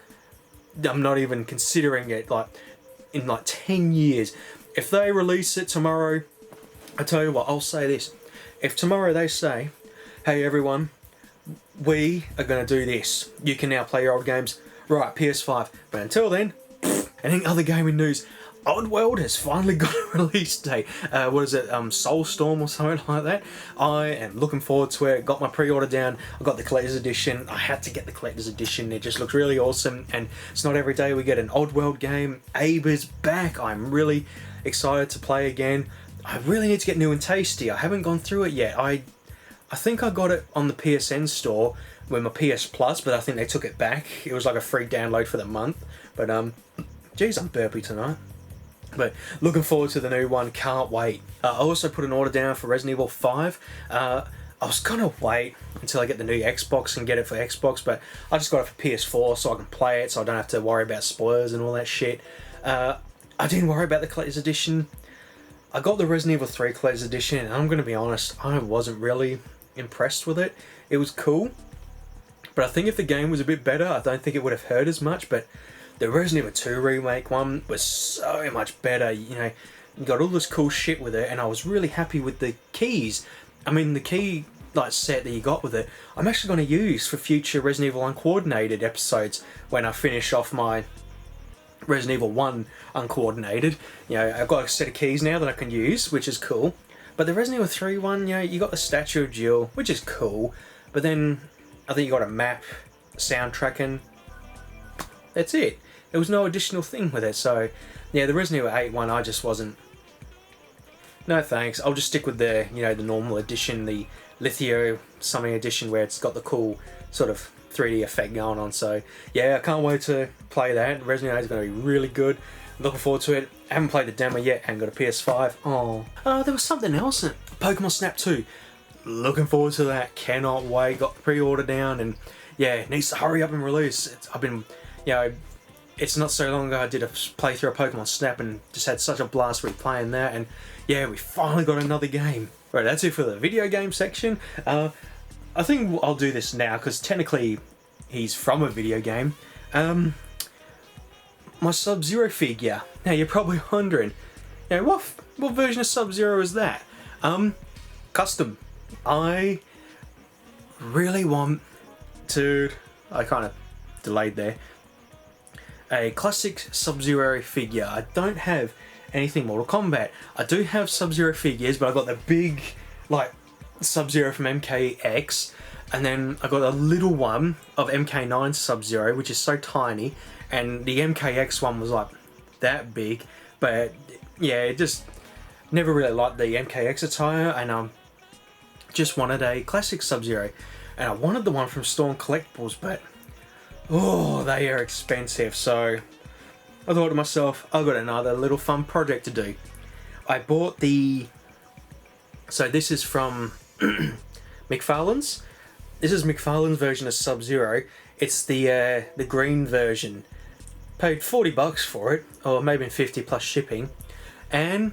I'm not even considering it. Like, in like 10 years. If they release it tomorrow, I tell you what, I'll say this. If tomorrow they say, hey everyone, we are going to do this, you can now play your old games, right, PS5. But until then, any other gaming news? Oddworld has finally got a release date. What is it? Soulstorm or something like that. I am looking forward to it. Got my pre-order down. I got the collector's edition. I had to get the collector's edition. It just looks really awesome. And it's not every day we get an Oddworld game. Abe is back. I'm really excited to play again. I really need to get New and Tasty. I haven't gone through it yet. I think I got it on the PSN store with my PS Plus, but I think they took it back. It was like a free download for the month. But geez, I'm burpy tonight. But looking forward to the new one, can't wait. I also put an order down for Resident Evil 5. I was gonna wait until I get the new Xbox and get it for Xbox, but I just got it for PS4 so I can play it, so I don't have to worry about spoilers and all that shit. I didn't worry about the Collector's Edition. I got the Resident Evil 3 Collector's Edition, and I'm gonna be honest, I wasn't really impressed with it. It was cool, but I think if the game was a bit better, I don't think it would have hurt as much, but the Resident Evil 2 remake one was so much better. You know, you got all this cool shit with it, and I was really happy with the keys. I mean, the key like set that you got with it, I'm actually going to use for future Resident Evil Uncoordinated episodes when I finish off my Resident Evil 1 Uncoordinated. You know, I've got a set of keys now that I can use, which is cool. But the Resident Evil 3 one, you know, you got the Statue of Jill, which is cool. But then I think you got a map, soundtrack, and that's it. There was no additional thing with it, so yeah, the Resident Evil 8 one, I just wasn't. No thanks. I'll just stick with the, you know, the normal edition, the Lithio something edition where it's got the cool sort of 3D effect going on. So yeah, I can't wait to play that. Resident Evil 8 is going to be really good. Looking forward to it. I haven't played the demo yet. Haven't got a PS5. Oh, there was something else in it. Pokemon Snap 2. Looking forward to that. Cannot wait. Got the pre-order down, and yeah, it needs to hurry up and release. I've been, you know. It's not so long ago I did a playthrough of Pokemon Snap and just had such a blast replaying that, and yeah, we finally got another game. Right, that's it for the video game section. I think I'll do this now because technically he's from a video game. My Sub-Zero figure. Now you're probably wondering, you know, what version of Sub-Zero is that? Custom. I really want to. I kind of delayed there. A classic Sub-Zero figure. I don't have anything Mortal Kombat. I do have Sub-Zero figures, but I've got the big, like, Sub-Zero from MKX, and then I got a little one of MK9 Sub-Zero, which is so tiny, and the MKX one was like that big, but yeah, it just never really liked the MKX attire, and just wanted a classic Sub-Zero, and I wanted the one from Storm Collectibles, but oh, they are expensive, so I thought to myself, I've got another little fun project to do. I bought so this is from McFarlane's. This is McFarlane's version of Sub-Zero. It's the green version. Paid $40 for it, or maybe 50 plus shipping, and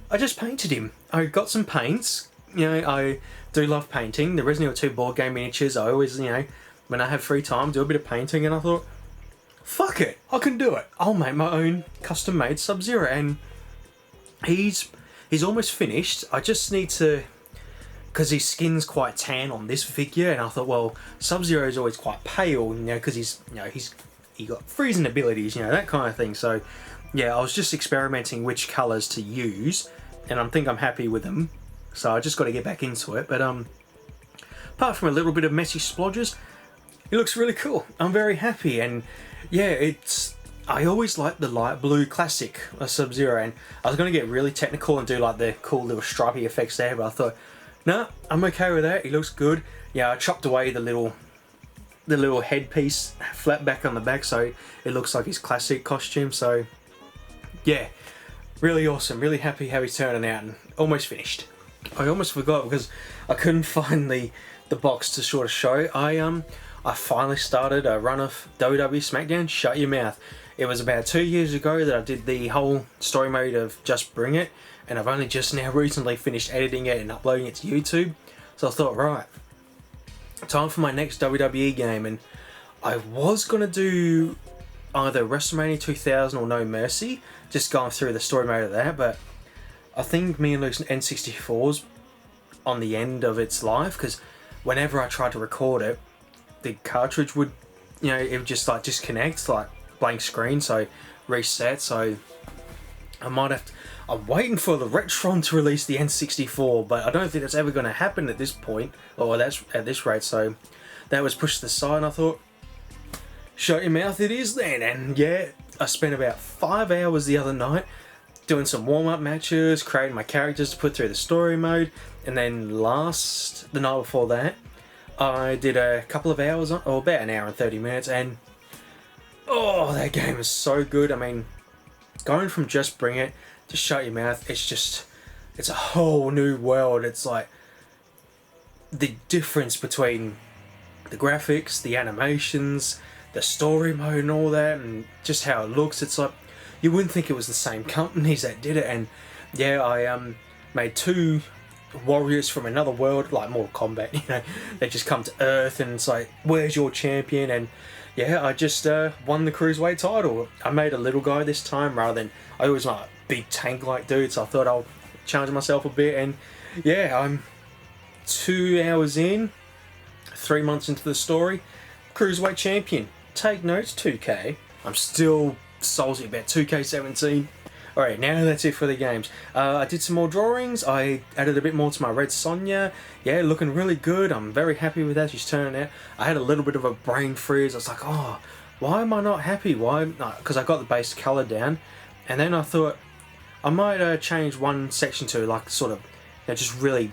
I just painted him. I got some paints. You know, I do love painting. The Resident Evil 2 board game miniatures, I always, you know, when I have free time, do a bit of painting, and I thought, fuck it, I can do it. I'll make my own custom-made Sub-Zero, and he's almost finished. I just need to, because his skin's quite tan on this figure, and I thought, well, Sub-Zero is always quite pale, you know, because he got freezing abilities, you know, that kind of thing. So yeah, I was just experimenting which colours to use, and I think I'm happy with them. So I just got to get back into it. But apart from a little bit of messy splodges, it looks really cool. I'm very happy, and yeah, I always like the light blue classic Sub-Zero, and I was going to get really technical and do like the cool little stripy effects there, but I thought, nah, I'm okay with that. He looks good. Yeah, I chopped away the little headpiece flat back on the back, so it looks like his classic costume. So yeah, really awesome. Really happy how he's turning out, and almost finished. I almost forgot because I couldn't find the box to sort of show. I finally started a run of WWE SmackDown. Shut your mouth. It was about 2 years ago that I did the whole story mode of Just Bring It, and I've only just now recently finished editing it and uploading it to YouTube. So I thought, right, time for my next WWE game, and I was going to do either WrestleMania 2000 or No Mercy, just going through the story mode of that, but I think me and Luke's N64's on the end of its life, because whenever I tried to record it, the cartridge would you know, it would just like disconnect, like blank screen, so reset. So I might have to, I'm waiting for the Retron to release the N64, but I don't think that's ever going to happen at this point, or that's at this rate. So that was pushed to the side, and I thought, shut your mouth, it is then. And yeah, I spent about 5 hours the other night doing some warm-up matches, creating my characters to put through the story mode, and then the night before that, I did a couple of hours, or about an hour and 30 minutes, and oh, that game is so good. I mean, going from just bring it to shut your mouth, it's a whole new world. It's like the difference between the graphics, the animations, the story mode and all that, and just how it looks. It's like, you wouldn't think it was the same companies that did it. And yeah, I made 2 warriors from another world, like Mortal Kombat, you know, they just come to Earth and it's like, where's your champion? And yeah, I just won the Cruiserweight title. I made a little guy this time rather than, I always want a big tank like dude, so I thought I'll challenge myself a bit. And yeah, I'm 2 hours in, 3 months into the story, Cruiserweight champion. Take notes, 2K. I'm still salty about 2K17. Alright, now that's it for the games. I did some more drawings. I added a bit more to my Red Sonja. Yeah, looking really good. I'm very happy with that. She's turning out. I had a little bit of a brain freeze. I was like, oh, why am I not happy? Why? Because I got the base colour down. And then I thought, I might change one section to like sort of, you know, just really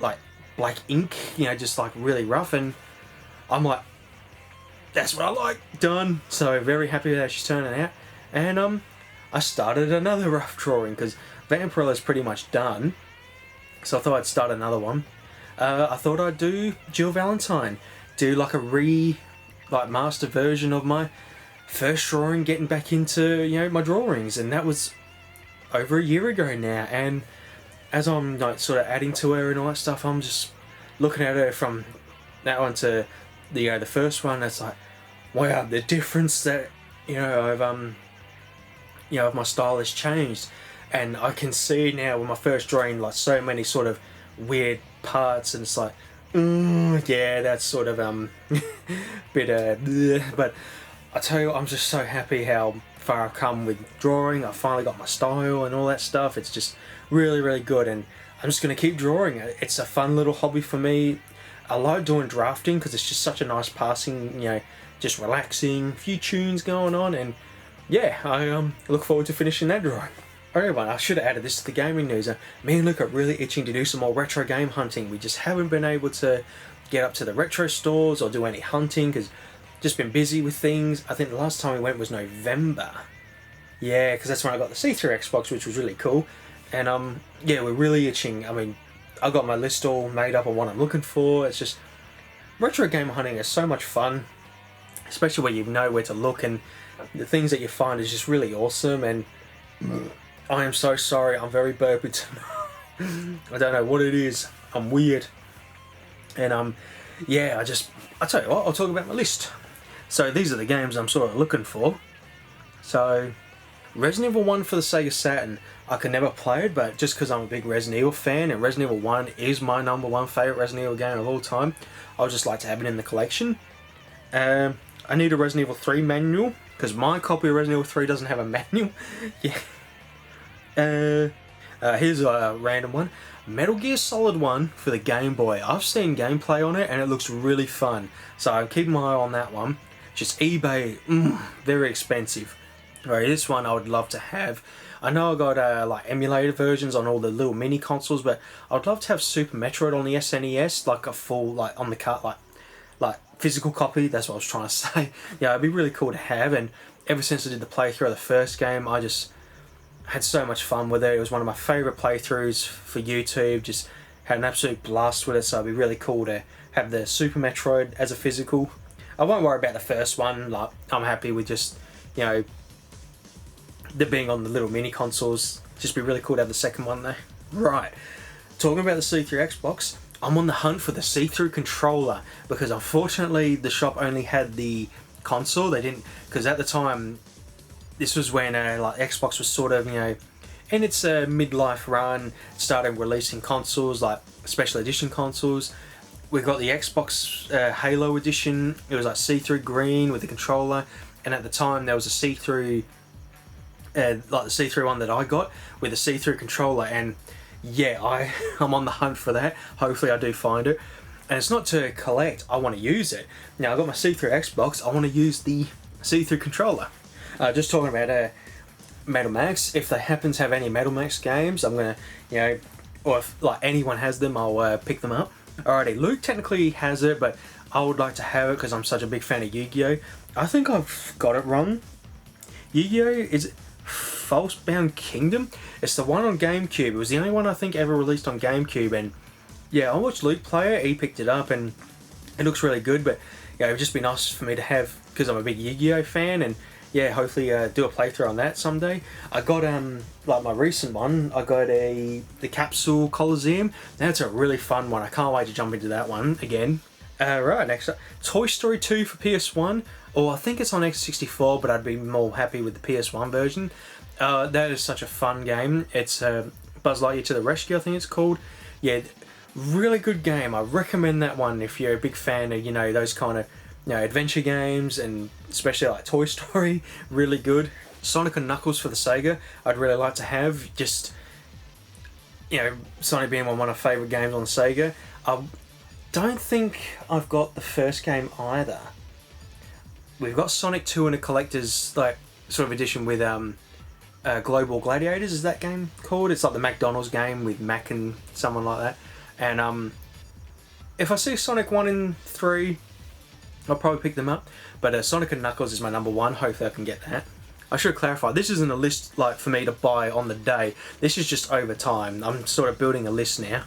like black ink, you know, just like really rough. And I'm like, that's what I like. Done. So very happy with how she's turning out. And I started another rough drawing because Vampirella's pretty much done. So I thought I'd start another one. I thought I'd do Jill Valentine. Do like a master version of my first drawing, getting back into, you know, my drawings. And that was over a year ago now. And as I'm like sort of adding to her and all that stuff, I'm just looking at her from that one to the first one. It's like, wow, the difference that, you know, of my style has changed. And I can see now with my first drawing, like so many sort of weird parts, and it's like, yeah, that's sort of bit bleh. But I tell you, I'm just so happy how far I've come with drawing. I finally got my style and all that stuff. It's just really, really good, and I'm just gonna keep drawing. It's a fun little hobby for me. I like doing drafting because it's just such a nice passing, you know, just relaxing, few tunes going on, and yeah, I look forward to finishing that drawing. Alright, I should have added this to the gaming news. Me and Luke are really itching to do some more retro game hunting. We just haven't been able to get up to the retro stores or do any hunting because just been busy with things. I think the last time we went was November. Yeah, because that's when I got the see-through Xbox, which was really cool. And yeah, we're really itching. I mean, I got my list all made up on what I'm looking for. It's just, retro game hunting is so much fun, especially where you know where to look, and the things that you find is just really awesome. And I am so sorry, I'm very burpy tonight. I don't know what it is, I'm weird. And yeah, I'll tell you what, I'll talk about my list. So these are the games I'm sort of looking for. So Resident Evil 1 for the Sega Saturn, I could never play it, but just because I'm a big Resident Evil fan, and Resident Evil 1 is my #1 favourite Resident Evil game of all time, I would just like to have it in the collection. I need a Resident Evil 3 manual, because my copy of Resident Evil 3 doesn't have a manual. Yeah. Here's a random one. Metal Gear Solid 1 for the Game Boy. I've seen gameplay on it and it looks really fun. So I'm keeping my eye on that one. Just eBay, very expensive. Alright, this one I would love to have. I know I got like emulator versions on all the little mini consoles, but I'd love to have Super Metroid on the SNES, like a full, like on the cart, like physical copy. That's what I was trying to say. Yeah, it'd be really cool to have. And ever since I did the playthrough of the first game, I just had so much fun with it. It was one of my favourite playthroughs for YouTube. Just had an absolute blast with it. So it'd be really cool to have the Super Metroid as a physical. I won't worry about the first one. Like, I'm happy with just, you know, the being on the little mini consoles. Just be really cool to have the second one though. Right, talking about the see-through Xbox, I'm on the hunt for the see-through controller, because unfortunately the shop only had the console. They didn't, because at the time, this was when like Xbox was sort of, you know, in its midlife run, started releasing consoles, like special edition consoles. we got the Xbox Halo edition. It was like see-through green with the controller, and at the time there was a see-through, like the see-through one that I got with a see-through controller, and yeah, I'm on the hunt for that. Hopefully I do find it. And it's not to collect, I want to use it. Now, I've got my see-through Xbox, I want to use the see-through controller. Just talking about Metal Max, if they happen to have any Metal Max games, I'm going to, you know, or if like anyone has them, I'll pick them up. Alrighty, Luke technically has it, but I would like to have it because I'm such a big fan of Yu-Gi-Oh! I think I've got it wrong. Yu-Gi-Oh! Is False-Bound Kingdom? It's the one on GameCube. It was the only one I think ever released on GameCube, and yeah, I watched Luke play it, he picked it up, and it looks really good, but yeah, it would just be nice for me to have, because I'm a big Yu-Gi-Oh! Fan, and yeah, hopefully do a playthrough on that someday. I got, like my recent one, I got the Capsule Coliseum. That's a really fun one, I can't wait to jump into that one again. Right, next up, Toy Story 2 for PS1, or I think it's on X64, but I'd be more happy with the PS1 version. That is such a fun game. It's Buzz Lightyear to the Rescue, I think it's called. Yeah, really good game. I recommend that one if you're a big fan of, you know, those kind of, you know, adventure games, and especially like Toy Story. Really good. Sonic and Knuckles for the Sega, I'd really like to have. Just, you know, Sonic being one of my favourite games on the Sega. I don't think I've got the first game either. We've got Sonic 2 in a collector's like sort of edition with Global Gladiators, is that game called? It's like the McDonald's game with Mac and someone like that. And if I see Sonic 1 and 3, I'll probably pick them up. But Sonic and Knuckles is my number one. Hopefully I can get that. I should clarify, this isn't a list like for me to buy on the day. This is just over time. I'm sort of building a list now.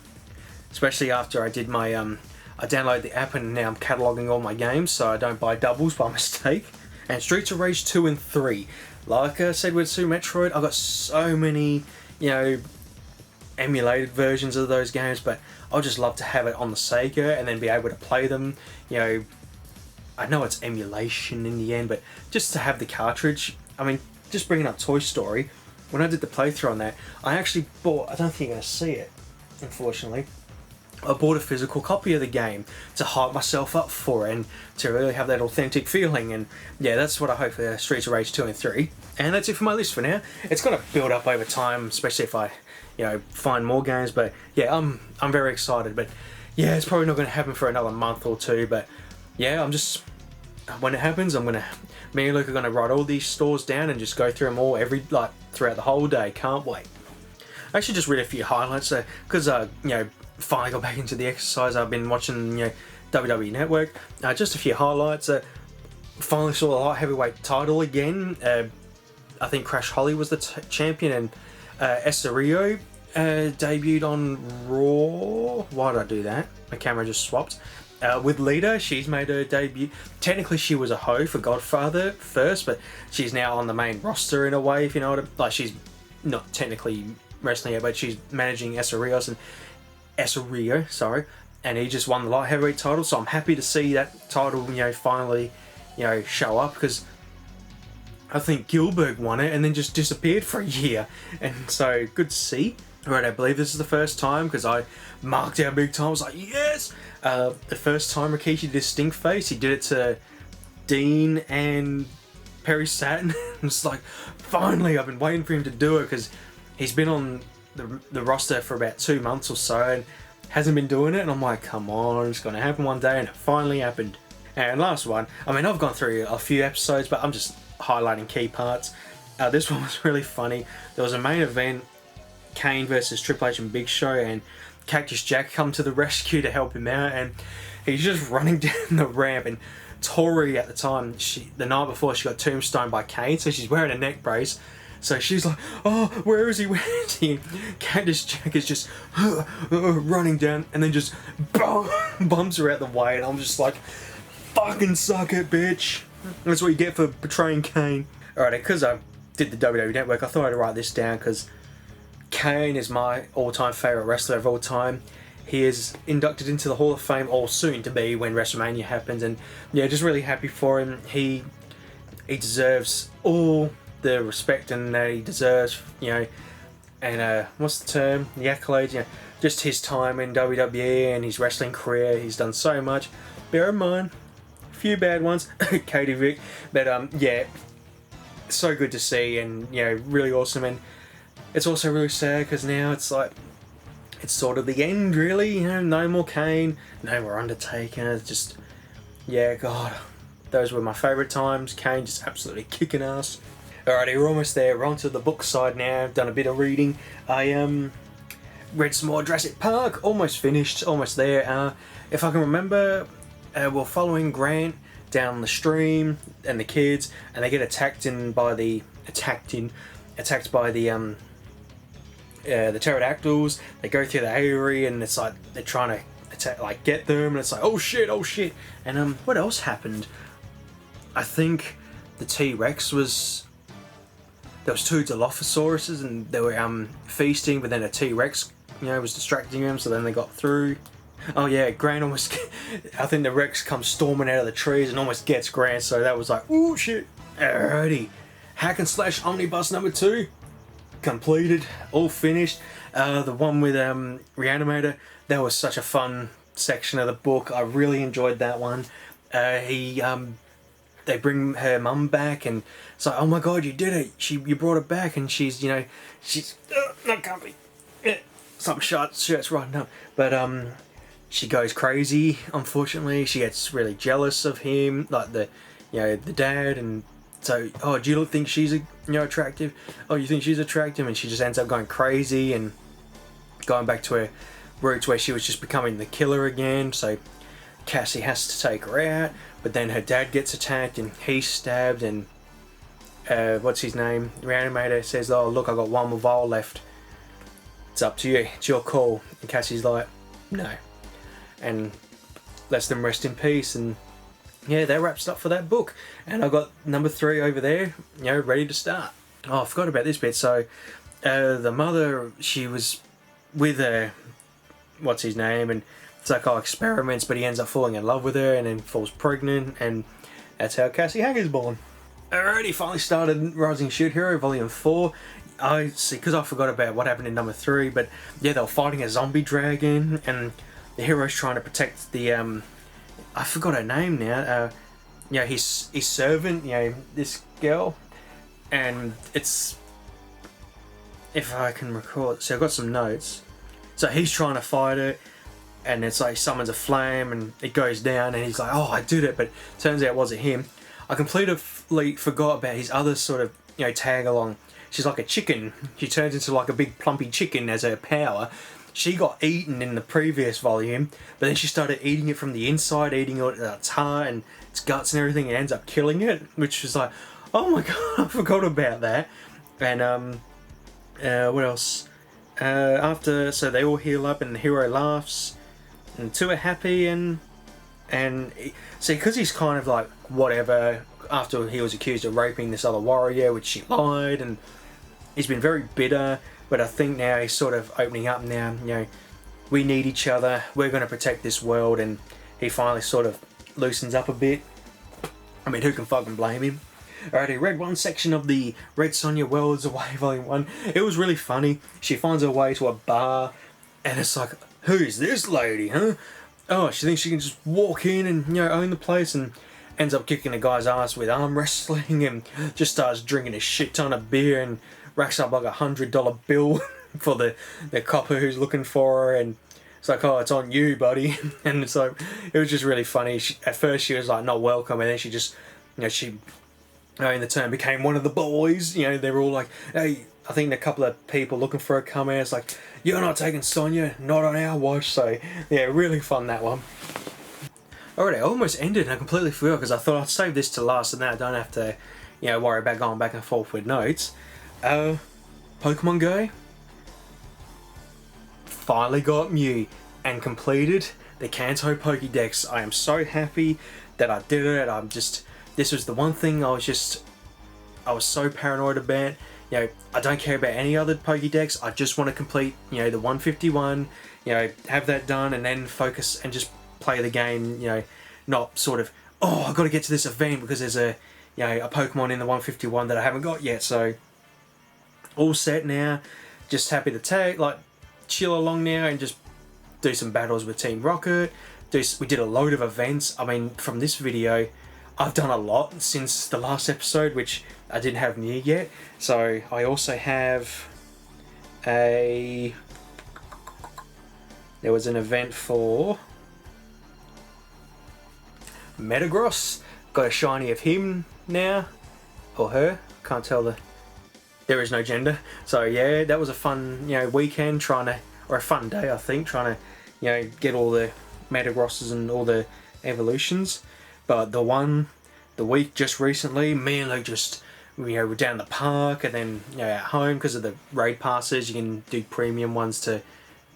Especially after I did my, I downloaded the app and now I'm cataloguing all my games so I don't buy doubles by mistake. And Streets of Rage 2 and 3. Like I said with Super Metroid, I've got so many, you know, emulated versions of those games, but I'd just love to have it on the Sega and then be able to play them. You know, I know it's emulation in the end, but just to have the cartridge. I mean, just bringing up Toy Story, when I did the playthrough on that, I actually bought, I don't think you're going to see it, unfortunately, I bought a physical copy of the game to hype myself up for it and to really have that authentic feeling. And yeah, that's what I hope for Streets of Rage 2 and 3. And that's it for my list for now. It's going to build up over time, especially if I, you know, find more games. But yeah, I'm very excited. But yeah, it's probably not going to happen for another month or two. But yeah, I'm just, when it happens, me and Luke are going to write all these stores down and just go through them all throughout the whole day. Can't wait. I actually just read a few highlights because you know, finally got back into the exercise. I've been watching, you know, WWE Network. Just a few highlights. Finally saw the light heavyweight title again. I think Crash Holly was the champion, and Esario debuted on Raw. Why did I do that? My camera just swapped. With Lita, she's made her debut. Technically, she was a hoe for Godfather first, but she's now on the main roster in a way, if you know what I mean. Like, she's not technically wrestling yet, but she's managing Esario, sorry, and he just won the light heavyweight title. So I'm happy to see that title, you know, finally, you know, show up, because I think Gilbert won it and then just disappeared for a year, and so good to see. Alright, I believe this is the first time, because I marked out big time. I was like, yes! The first time Rikishi did his stink face, he did it to Dean and Perry Saturn. It's like, finally, I've been waiting for him to do it, because he's been on the roster for about 2 months or so and hasn't been doing it, and I'm like, come on, it's going to happen one day, and it finally happened. And last one, I mean, I've gone through a few episodes, but I'm just highlighting key parts. This one was really funny. There was a main event, Kane versus Triple H and Big Show, and Cactus Jack come to the rescue to help him out, and he's just running down the ramp, and Tori at the time, the night before, she got tombstoned by Kane, so she's wearing a neck brace. So she's like, oh, where is he? Where is he? Cactus Jack is just running down, and then just bumps her out the way, and I'm just like, fucking suck it, bitch. That's what you get for betraying Kane. Alright, because I did the WWE Network, I thought I'd write this down, because Kane is my all-time favourite wrestler of all time. He is inducted into the Hall of Fame, or soon to be, when WrestleMania happens, and yeah, just really happy for him. He deserves all the respect and that he deserves, you know, and what's the term? The accolades, you know, just his time in WWE and his wrestling career. He's done so much. Bear in mind, a few bad ones, Katie Vick, but yeah, so good to see, and you know, really awesome. And it's also really sad because now it's like, it's sort of the end, really. You know, no more Kane, no more Undertaker. It's just, yeah, God, those were my favourite times. Kane just absolutely kicking ass. Alrighty, we're almost there. We're onto the book side now. I've done a bit of reading. I read some more Jurassic Park. Almost finished. Almost there. If I can remember, we're following Grant down the stream and the kids, and they get attacked by the pterodactyls. They go through the aviary, and it's like they're trying to attack, like get them, and it's like oh shit. And what else happened? I think the T-Rex was. There was two Dilophosauruses and they were feasting, but then a T-Rex, you know, was distracting them, so then they got through. Oh yeah, Grant almost, I think the Rex comes storming out of the trees and almost gets Grant, so that was like, ooh shit. Alrighty, Hack and Slash Omnibus number 2, completed, all finished. The one with Reanimator, that was such a fun section of the book. I really enjoyed that one. They bring her mum back, and it's like, oh my god, you did it! You brought her back, and she's, you know, she's not comfy. Some shirt's right up, but she goes crazy. Unfortunately, she gets really jealous of him, like the dad, and so, oh, do you think she's attractive? Oh, you think she's attractive? And she just ends up going crazy and going back to her roots where she was just becoming the killer again. So Cassie has to take her out, but then her dad gets attacked and he's stabbed, and what's his name? Reanimator says, oh look, I got one more vial left. It's up to you. It's your call. And Cassie's like, no. And lets them rest in peace, and yeah, that wraps up for that book. And I got number 3 over there, you know, ready to start. Oh, I forgot about this bit. So the mother, she was with what's his name, and it's like, oh, experiments, but he ends up falling in love with her and then falls pregnant, and that's how Cassie Hanger's born. Alrighty, finally started Rising Shoot Hero Volume 4. I see, because I forgot about what happened in number 3, but yeah, they were fighting a zombie dragon, and the hero's trying to protect the, I forgot her name now, you know, his servant, you know, this girl, and it's, if I can recall, so I've got some notes. So he's trying to fight it, and it's like he summons a flame and it goes down, and he's like, oh, I did it, but turns out it wasn't him. I completely forgot about his other sort of, you know, tag along. She's like a chicken. She turns into like a big plumpy chicken as her power. She got eaten in the previous volume, but then she started eating it from the inside, eating its heart and its guts and everything, and ends up killing it, which was like, oh my god, I forgot about that. And what else? After, so they all heal up and the hero laughs, and the two are happy, and see, because he's kind of like whatever, after he was accused of raping this other warrior, which she lied, and he's been very bitter, but I think now he's sort of opening up now, you know, we need each other, we're going to protect this world, and he finally sort of loosens up a bit. I mean, who can fucking blame him? Alright, I read one section of the Red Sonja Worlds Away Volume 1. It was really funny. She finds her way to a bar, and it's like, who's this lady, huh? Oh, she thinks she can just walk in and, you know, own the place, and ends up kicking a guy's ass with arm wrestling, and just starts drinking a shit ton of beer and racks up like $100 bill for the copper who's looking for her, and it's like, oh, it's on you, buddy. And it's like, it was just really funny. At first she was like not welcome, and then she just, you know, she in the turn became one of the boys. You know, they were all like, hey, I think a couple of people looking for her come out. It's like, you're not taking Sonja, not on our watch. So yeah, really fun, that one. Alright, I almost ended and I completely forgot, because I thought I'd save this to last and then I don't have to, you know, worry about going back and forth with notes. Pokemon Go finally got Mew and completed the Kanto Pokédex. I am so happy that I did it. This was the one thing I was so paranoid about. You know, I don't care about any other Pokédex. I just want to complete, you know, the 151, you know, have that done, and then focus and just play the game, you know, not sort of, oh, I've got to get to this event because there's a Pokemon in the 151 that I haven't got yet. So all set now. just happy to like chill along now and just do some battles with Team Rocket. We did a load of events. I mean, from this video, I've done a lot since the last episode, which I didn't have near yet. So I also have there was an event for Metagross. Got a shiny of him now, or her, can't tell there is no gender. So yeah, that was a fun, weekend or a fun day, I think, trying to, get all the Metagrosses and all the evolutions. But the week just recently, me and Luke just, we're down the park and then, at home, because of the raid passes, you can do premium ones to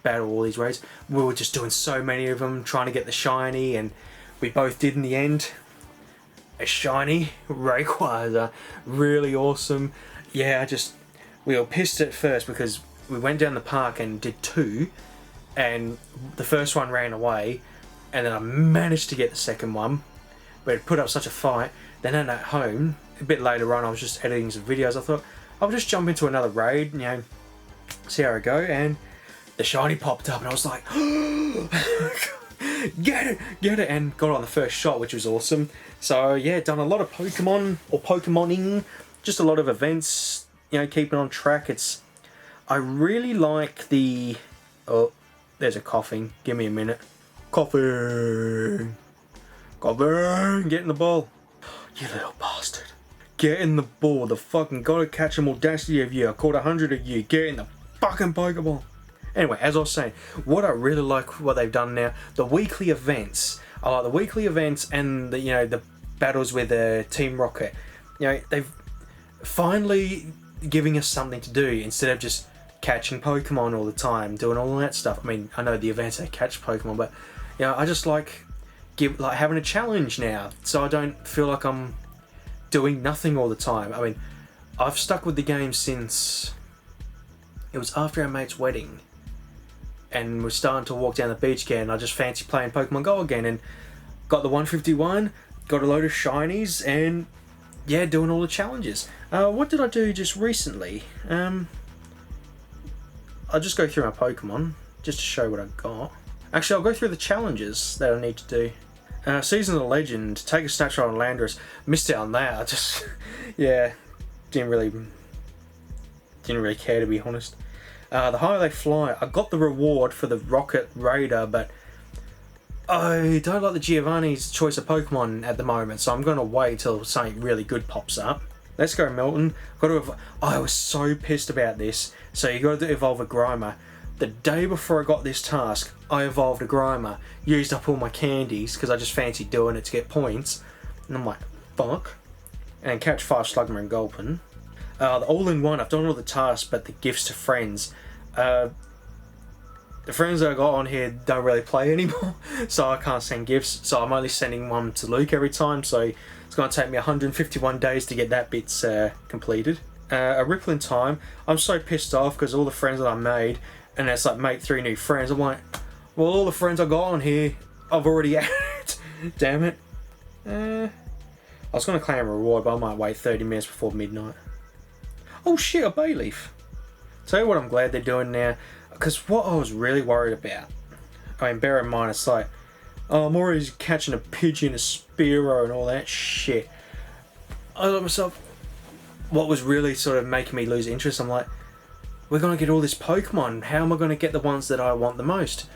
battle all these raids. We were just doing so many of them, trying to get the shiny, and we both did in the end. A shiny Rayquaza, really awesome. Yeah, we were pissed at first because we went down the park and did 2, and the first one ran away, and then I managed to get the second one, but it put up such a fight. Then at home, a bit later on, I was just editing some videos. I thought I'll just jump into another raid, see how I go, and the shiny popped up, and I was like, get it, and got on the first shot, which was awesome. So yeah, done a lot of Pokemon or Pokemoning, just a lot of events, keeping on track. I really like the, oh, there's a coughing, give me a minute. Coughing, get in the ball. You little bastard. Get in the ball, the fucking gotta catch 'em audacity of you. I caught 100 of you, get in the fucking Pokeball. Anyway, as I was saying, what I really like what they've done now, the weekly events. I like the weekly events and the battles with Team Rocket. They've finally giving us something to do instead of just catching Pokemon all the time, doing all that stuff. I mean, I know the events they catch Pokemon, but I just like having a challenge now, so I don't feel like I'm doing nothing all the time. I mean, I've stuck with the game since it was after our mate's wedding, and we're starting to walk down the beach again. I just fancy playing Pokemon Go again, and got the 151, got a load of shinies, and yeah, doing all the challenges. What did I do just recently? I'll just go through my Pokemon just to show what I got. Actually, I'll go through the challenges that I need to do. Season of the Legend, take a snapshot on Landorus. Missed out on that. I just, yeah, didn't really care, to be honest. The higher they fly, I got the reward for the Rocket Raider, but I don't like the Giovanni's choice of Pokemon at the moment, so I'm going to wait till something really good pops up. Let's go, Milton. I was so pissed about this. So you got to evolve a Grimer. The day before I got this task, I evolved a Grimer, used up all my candies because I just fancied doing it to get points, and I'm like, fuck. And catch 5 Slugma and Gulpin. The all-in-one, I've done all the tasks, but the gifts to friends. The friends that I got on here don't really play anymore, so I can't send gifts, so I'm only sending one to Luke every time, so it's going to take me 151 days to get that bits completed. A Rippling Time, I'm so pissed off because all the friends that I made, and it's like make 3 new friends, I'm like, well, all the friends I got on here, I've already added. Damn it. I was going to claim a reward, but I might wait 30 minutes before midnight. Oh shit, a Bayleaf. Tell you what I'm glad they're doing now, because what I was really worried about, I mean, bear in mind, it's like, oh, I'm already catching a Pigeon, a Spearow, and all that shit. I thought to myself, what was really sort of making me lose interest, I'm like, we're going to get all this Pokemon, how am I going to get the ones that I want the most?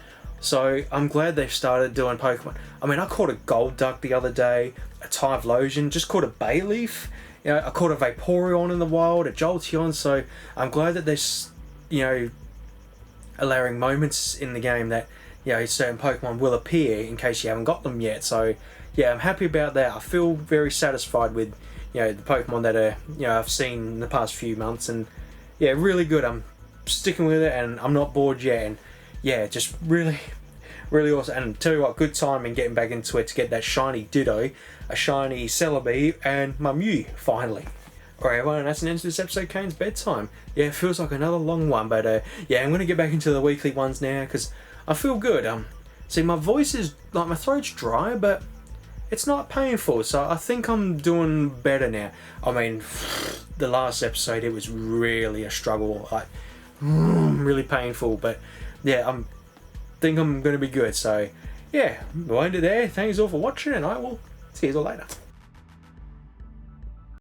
So I'm glad they've started doing Pokemon. I mean, I caught a Golduck the other day, a Typhlosion, just caught a Bayleaf, I caught a Vaporeon in the wild, a Jolteon, so I'm glad that there's, allowing moments in the game that, certain Pokemon will appear in case you haven't got them yet. So yeah, I'm happy about that. I feel very satisfied with, the Pokemon that are, I've seen in the past few months, and yeah, really good. I'm sticking with it and I'm not bored yet, and yeah, just really awesome. And tell you what, good timing getting back into it to get that shiny Ditto, a shiny Celebi, and my Mew finally. Alright everyone, that's an end to this episode of Kayne's Bedtime. Yeah, it feels like another long one, but yeah, I'm going to get back into the weekly ones now because I feel good. See, my voice is, like, my throat's dry, but it's not painful, so I think I'm doing better now. I mean, the last episode, it was really a struggle. Like, really painful. But yeah, think I'm going to be good. So yeah, we'll end it there. Thanks all for watching, and I will see you all later.